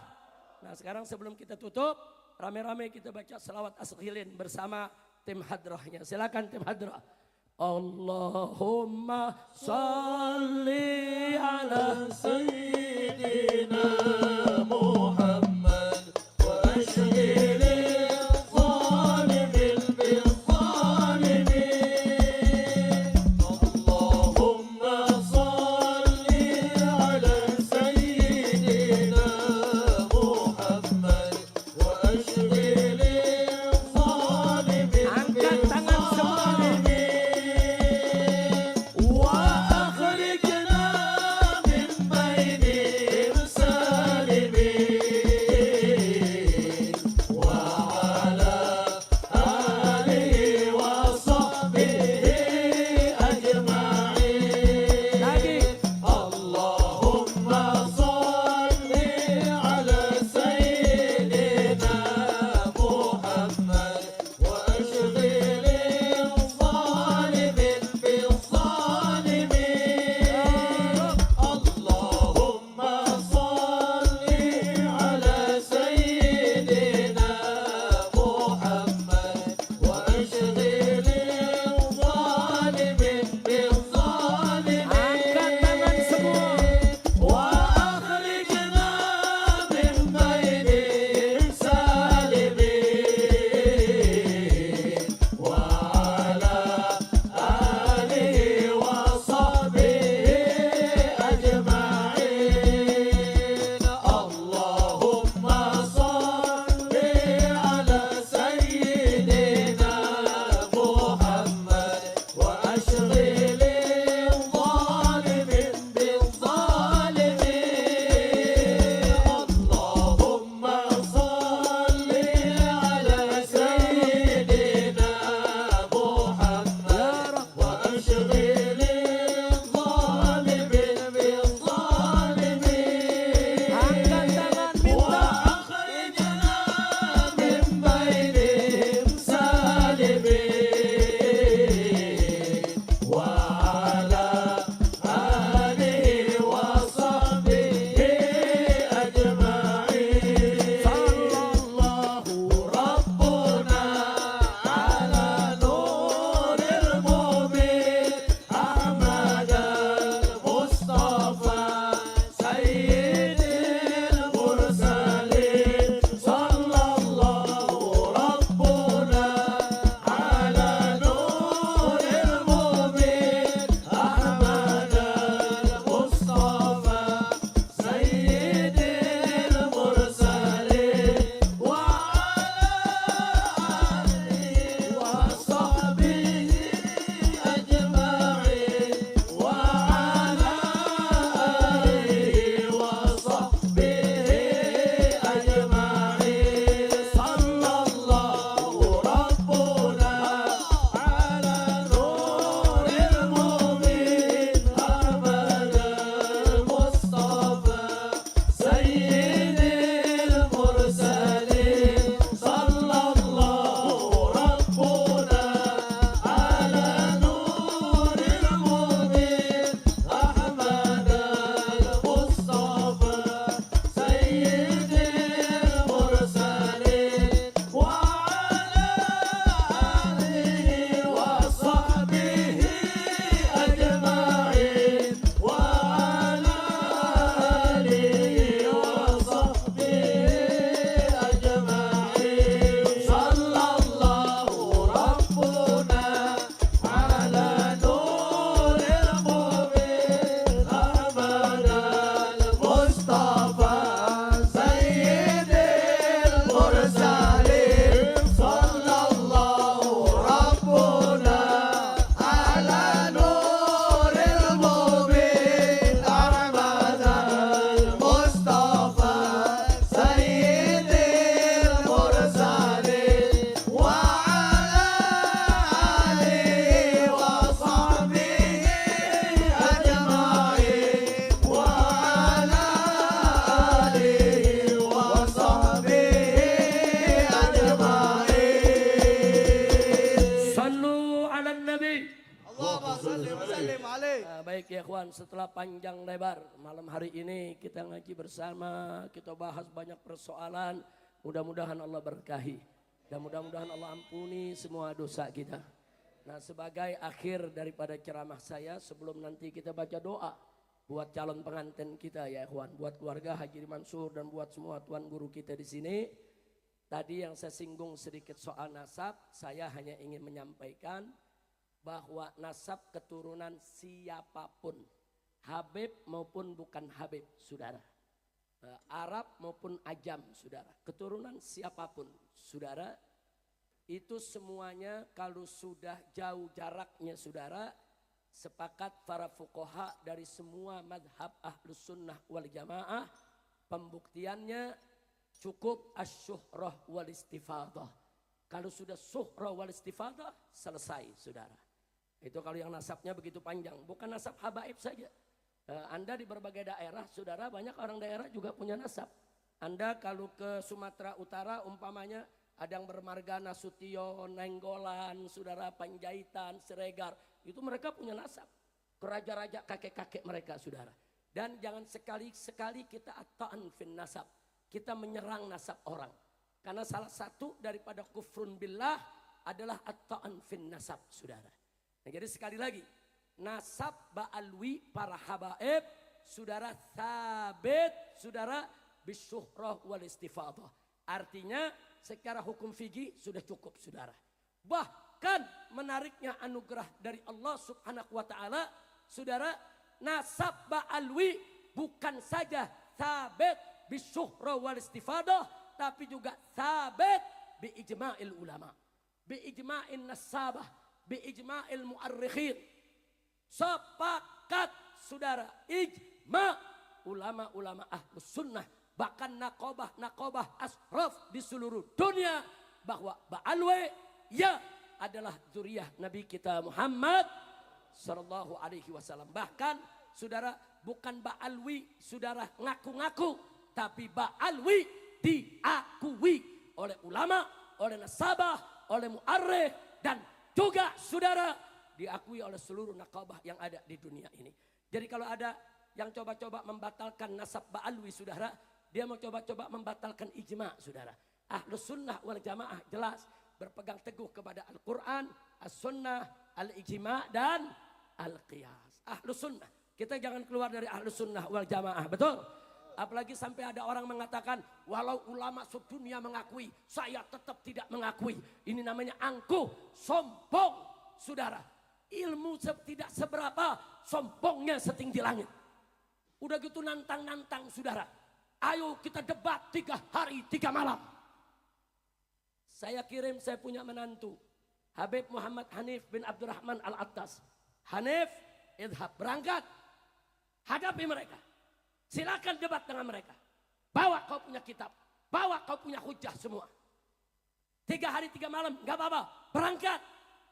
Nah sekarang sebelum kita tutup, rame-rame kita baca selawat as-sakhilin bersama tim hadrahnya. Silakan tim hadrah. Allahumma salli ala
سيدنا محمد وأشغل الظالم بالظالمين اللهم صل على سيدنا محمد وأشغل الظالم
Angkat tangan semua.
وأخرجنا من بينهم سالمين وعلى آله وصحبه أجمعين
Lagi.
اللهم صل على سيدنا محمد وأشغل الظالم بالظالمين اللهم صل على سيدنا محمد وأشغل الظالم بالظالمين
Angkat tangan semua.
وأخرجنا
ikhwan, setelah panjang lebar malam hari ini kita ngaji bersama, kita bahas banyak persoalan. Mudah-mudahan Allah berkahi dan mudah-mudahan Allah ampuni semua dosa kita. Nah, sebagai akhir daripada ceramah saya, sebelum nanti kita baca doa buat calon pengantin kita ya ikhwan, buat keluarga Haji Mansur dan buat semua tuan guru kita di sini. Tadi yang saya singgung sedikit soal nasab, saya hanya ingin menyampaikan bahwa nasab keturunan siapapun, Habib maupun bukan Habib, saudara, Arab maupun Ajam, saudara, keturunan siapapun, saudara, itu semuanya kalau sudah jauh jaraknya, saudara, sepakat para fuqaha dari semua madhab ahlus sunnah wal jamaah, pembuktiannya cukup asyuhrah wal istifadah. Kalau sudah syuhrah wal istifadah, selesai, saudara. Itu kalau yang nasabnya begitu panjang, bukan nasab habaib saja. Anda di berbagai daerah, saudara, banyak orang daerah juga punya nasab. Anda kalau ke Sumatera Utara umpamanya ada yang bermarga Nasution, Nenggolan, saudara, Panjaitan, Siregar, itu mereka punya nasab. Raja-raja kakek-kakek mereka, saudara. Dan jangan sekali-sekali kita ata'an fin nasab, kita menyerang nasab orang. Karena salah satu daripada kufrun billah adalah ata'an fin nasab, saudara. Nah, jadi sekali lagi, nasab ba'alwi para habaib, saudara, sabit, saudara, bisyuhrah wal istifadah. Artinya secara hukum fikih sudah cukup, saudara. Bahkan menariknya anugerah dari Allah subhanahu wa ta'ala, saudara, nasab ba'alwi bukan saja sabit bisyuhrah wal istifadah, tapi juga sabit bi ijma'il ulama, bi ijma'in nasabah, bi ijma'il mu'arrikhin. Sepakat, saudara, ijma' ulama-ulama ahlus sunnah, bahkan nakobah ashraf di seluruh dunia, bahwa Ba'alwi ya adalah zuriyah Nabi kita Muhammad sallallahu alaihi wasallam. Bahkan, saudara, bukan Ba'alwi, saudara, ngaku-ngaku, tapi Ba'alwi diakui oleh ulama, oleh nasabah, oleh mu'arrikh, dan juga, saudara, diakui oleh seluruh nakabah yang ada di dunia ini. Jadi kalau ada yang coba-coba membatalkan nasab Ba'alwi, saudara, dia mau coba-coba membatalkan ijma', saudara. Ahlus sunnah wal jamaah jelas berpegang teguh kepada Al-Quran, As-Sunnah, Al-Ijma' dan Al-Qiyas. Ahlus sunnah, kita jangan keluar dari ahlus sunnah wal jamaah, betul? Apalagi sampai ada orang mengatakan, walau ulama sedunia mengakui, saya tetap tidak mengakui. Ini namanya angkuh, sombong, saudara. Ilmu tidak seberapa, sombongnya setinggi langit. Udah gitu nantang-nantang, saudara. Ayo kita debat 3 hari 3 malam. Saya punya menantu, Habib Muhammad Hanif bin Abdurrahman Al-Attas. Hanif, idhab, berangkat, hadapi mereka. Silakan debat dengan mereka. Bawa kau punya kitab, bawa kau punya hujah semua. 3 hari 3 malam, nggak apa-apa.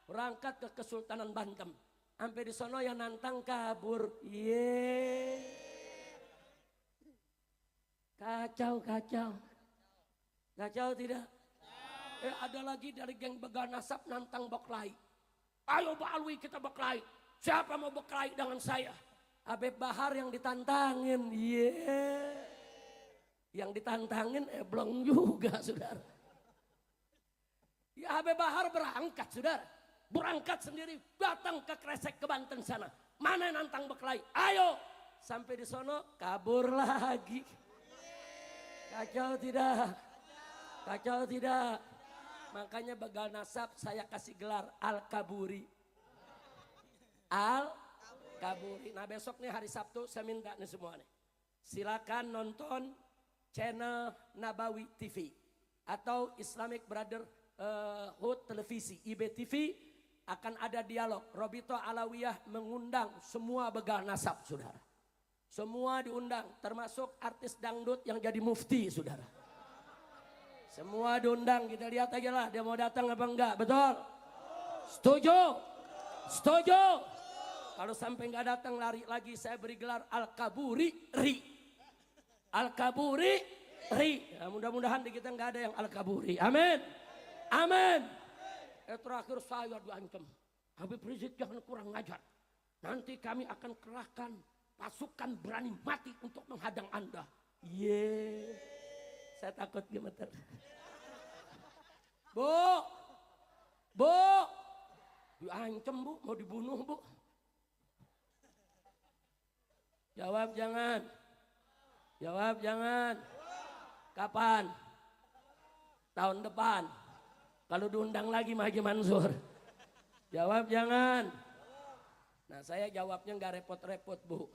Berangkat ke Kesultanan Banten. Sampai di sono yang nantang kabur. Kacau tidak? Ada lagi dari geng begal nasab nantang Boklai. Ayo Ba'alwi kita Boklai. Siapa mau Boklai dengan saya? Habib Bahar yang ditantangin, yang ditantangin belum juga, saudara. Ya Habib Bahar berangkat, saudara, berangkat sendiri, datang ke Kresek ke Banten sana. Mana nantang Beklai? Ayo, sampai di sono kabur lagi. Kacau tidak? Makanya begal nasab saya kasih gelar Al-Kaburi. Kaburi. Nah besok nih hari Sabtu saya minta nih semua nih, silakan nonton channel Nabawi TV atau Islamic Brotherhood Televisi IBTV. Akan ada dialog. Robito Alawiyah mengundang semua begal nasab, saudara. Semua diundang, termasuk artis dangdut yang jadi mufti, saudara. Semua diundang, kita lihat aja lah dia mau datang apa enggak, betul? Setuju? Kalau sampai nggak datang lari lagi, saya beri gelar Al-Kaburi Ri. Ya, mudah-mudahan di kita nggak ada yang Al-Kaburi. Amin. Terakhir saya diancam, Habib Rizik jangan kurang ngajar. Nanti kami akan kerahkan pasukan berani mati untuk menghadang Anda. Ye, saya takut gemeter. Bu, diancam bu, mau dibunuh bu. Jawab jangan. Jawab jangan. Kapan? Tahun depan. Kalau diundang lagi sama Haji Mansur. Jawab jangan. Nah saya jawabnya nggak repot-repot bu.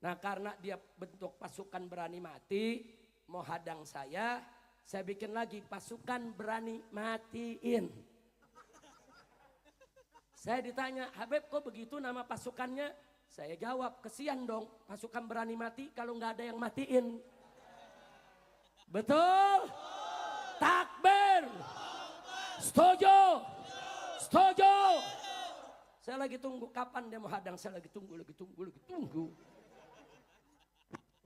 Nah karena dia bentuk pasukan berani mati, mau hadang saya bikin lagi pasukan berani matiin. Saya ditanya, Habib kok begitu nama pasukannya? Saya jawab, kesian dong pasukan berani mati kalau nggak ada yang matiin. Betul? Takbir. Setuju. Setuju. Saya lagi tunggu kapan dia mau hadang, saya lagi tunggu.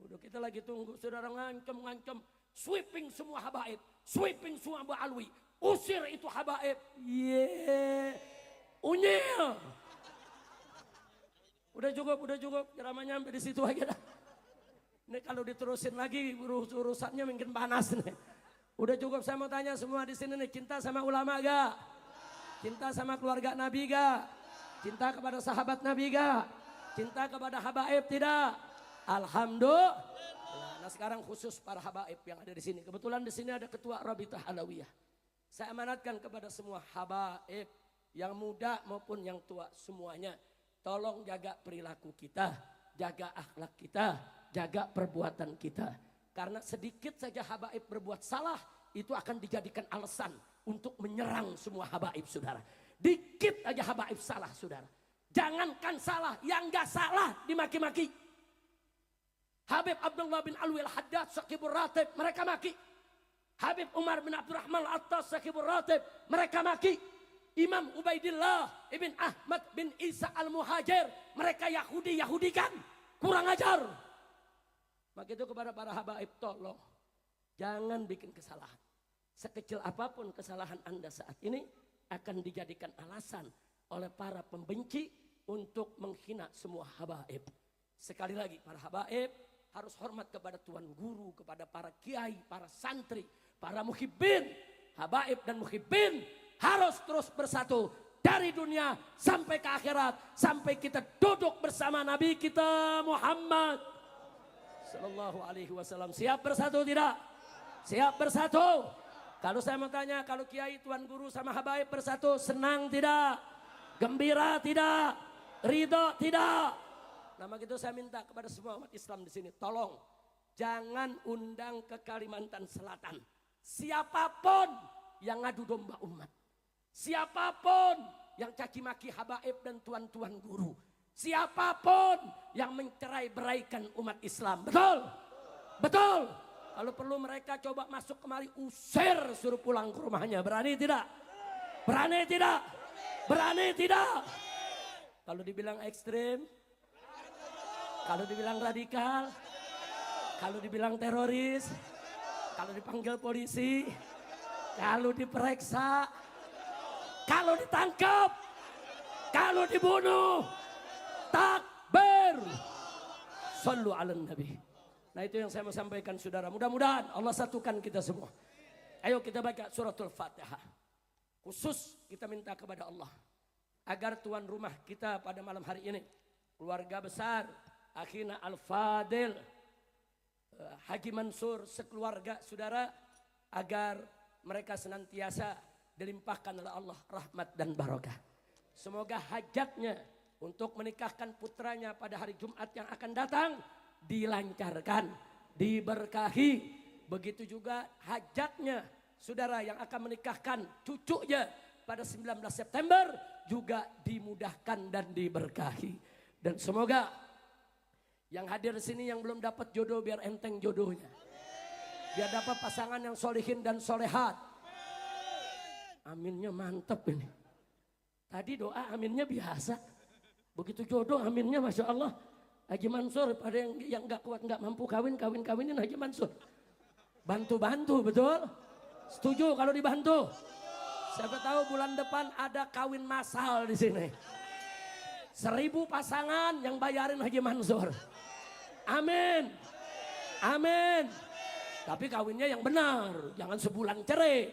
Udah kita lagi tunggu, saudara ngancem. Sweeping semua habaib, sweeping semua Mbak Alwi, usir itu habaib. Unyil. Udah cukup, ceramahnya sampai di situ aja dah. Ini kalau diterusin lagi urusannya mungkin panas nih. Udah cukup, saya mau tanya semua di sini nih, cinta sama ulama gak? Cinta sama keluarga Nabi gak? Cinta kepada sahabat Nabi gak? Cinta kepada habaib tidak? Alhamdulillah. Nah sekarang khusus para habaib yang ada di sini. Kebetulan di sini ada ketua Rabitah Alawiyah. Saya amanatkan kepada semua habaib yang muda maupun yang tua semuanya. Tolong jaga perilaku kita, jaga akhlak kita, jaga perbuatan kita. Karena sedikit saja habaib berbuat salah, itu akan dijadikan alasan untuk menyerang semua habaib saudara. Dikit aja habaib salah saudara. Jangankan salah, yang gak salah dimaki-maki. Habib Abdullah bin Alwi al-Haddad Saqibur Ratib, mereka maki. Habib Umar bin Abdurrahman al-Attas Saqibur Ratib, mereka maki. Imam Ubaidillah ibn Ahmad bin Isa al-Muhajir, mereka Yahudikan, kurang ajar. Maka itu kepada para habaib, tolong jangan bikin kesalahan. Sekecil apapun kesalahan Anda saat ini akan dijadikan alasan oleh para pembenci untuk menghina semua habaib. Sekali lagi, para habaib harus hormat kepada tuan guru, kepada para kiai, para santri, para muhibbin. Habaib dan muhibbin harus terus bersatu dari dunia sampai ke akhirat, sampai kita duduk bersama Nabi kita Muhammad sallallahu alaihi wasallam. Siap bersatu tidak? Siap bersatu. Kalau saya mau tanya, kalau kiai, tuan guru sama habaib bersatu, senang tidak? Gembira tidak? Ridho tidak? Nah begitu saya minta kepada semua umat Islam di sini, tolong jangan undang ke Kalimantan Selatan siapapun yang ngadu domba umat, siapapun yang caci maki habaib dan tuan-tuan guru, siapapun yang mencerai-beraikan umat Islam. Betul? Betul? Kalau perlu mereka coba masuk kemari, usir, suruh pulang ke rumahnya. Berani tidak? Berani tidak? Berani tidak? Kalau dibilang ekstrim, kalau dibilang radikal, kalau dibilang teroris, kalau dipanggil polisi, kalau diperiksa, kalau ditangkap, kalau dibunuh, takbir. Sallu ala nabi. Nah itu yang saya mau sampaikan saudara. Mudah-mudahan Allah satukan kita semua. Ayo kita baca suratul Fatihah. Khusus kita minta kepada Allah agar tuan rumah kita pada malam hari ini, keluarga besar Akhina Al-Fadil, Haji Mansur sekeluarga saudara, agar mereka senantiasa dilimpahkan oleh Allah rahmat dan barakah. Semoga hajatnya untuk menikahkan putranya pada hari Jumat yang akan datang dilancarkan, diberkahi. Begitu juga hajatnya saudara yang akan menikahkan cucunya pada 19 September juga dimudahkan dan diberkahi. Dan semoga yang hadir di sini yang belum dapat jodoh biar enteng jodohnya. Biar dapat pasangan yang solihin dan solehat. Aminnya mantap ini. Tadi doa aminnya biasa. Begitu jodoh aminnya Masya Allah. Haji Mansur pada yang gak kuat gak mampu kawinin Haji Mansur. Bantu-bantu betul? Setuju kalau dibantu? Siapa tahu bulan depan ada kawin massal di sini. 1000 pasangan yang bayarin Haji Mansur. Amin. Amin. Tapi kawinnya yang benar, jangan sebulan cerai.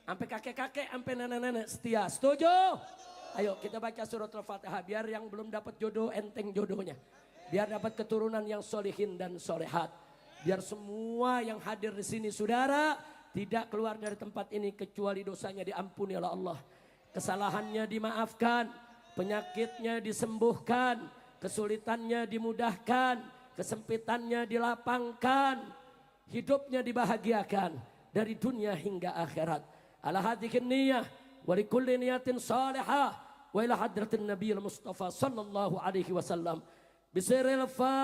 Sampai kakek-kakek, sampai nenek-nenek setia. Setuju? Ayo kita baca surat Al-Fatihah biar yang belum dapat jodoh enteng jodohnya. Biar dapat keturunan yang solihin dan solehat. Biar semua yang hadir di sini saudara tidak keluar dari tempat ini kecuali dosanya diampuni oleh Allah. Kesalahannya dimaafkan, penyakitnya disembuhkan, kesulitannya dimudahkan, kesempitannya dilapangkan, hidupnya dibahagiakan dari dunia hingga akhirat. Ala hadhihi niyah wa likulli niyatin salihah wa ila hadratin nabiyil mustafa sallallahu alaihi wasallam bisiril Fatihah.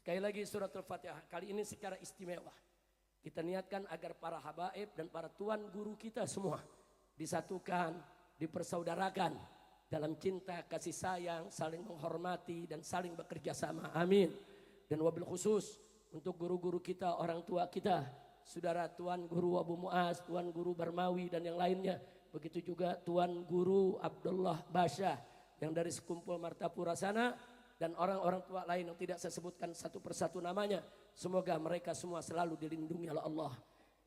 Sekali lagi surat Al-Fatihah, kali ini secara istimewa. Kita niatkan agar para habaib dan para tuan guru kita semua disatukan, dipersaudarakan dalam cinta, kasih sayang, saling menghormati dan saling bekerja sama. Amin. Dan wabil khusus untuk guru-guru kita, orang tua kita, saudara Tuan Guru Abu Muaz, Tuan Guru Barmawi dan yang lainnya. Begitu juga Tuan Guru Abdullah Basyah yang dari sekumpul Martapura sana. Dan orang-orang tua lain yang tidak saya sebutkan satu persatu namanya. Semoga mereka semua selalu dilindungi oleh Allah.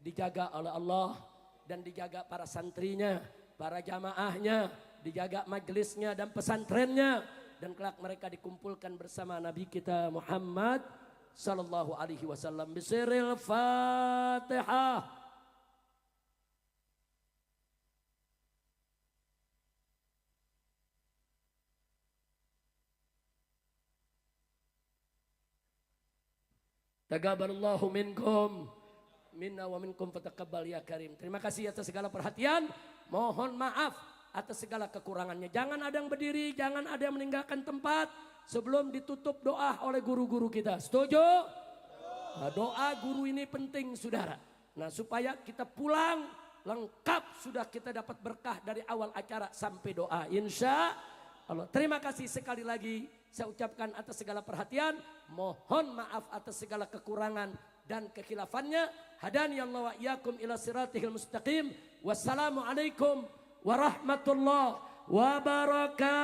Dijaga oleh Allah. Dan dijaga para santrinya, para jamaahnya. Dijaga majelisnya dan pesantrennya. Dan kelak mereka dikumpulkan bersama Nabi kita Muhammad sallallahu alaihi wasallam. Bisiril Fatihah. Taqabbalallahu minkum minna wa minkum fataqabbal ya karim. Terima kasih atas segala perhatian. Mohon maaf atas segala kekurangannya. Jangan ada yang berdiri, jangan ada yang meninggalkan tempat sebelum ditutup doa oleh guru-guru kita. Setuju? Nah, doa guru ini penting saudara. Nah, supaya kita pulang lengkap sudah kita dapat berkah dari awal acara sampai doa. Insya Allah. Terima kasih sekali lagi. Saya ucapkan atas segala perhatian, mohon maaf atas segala kekurangan dan kekhilafannya. Hadani Allah wa iyyakum ila siratihil mustaqim. Wassalamualaikum warahmatullahi wabarakatuh.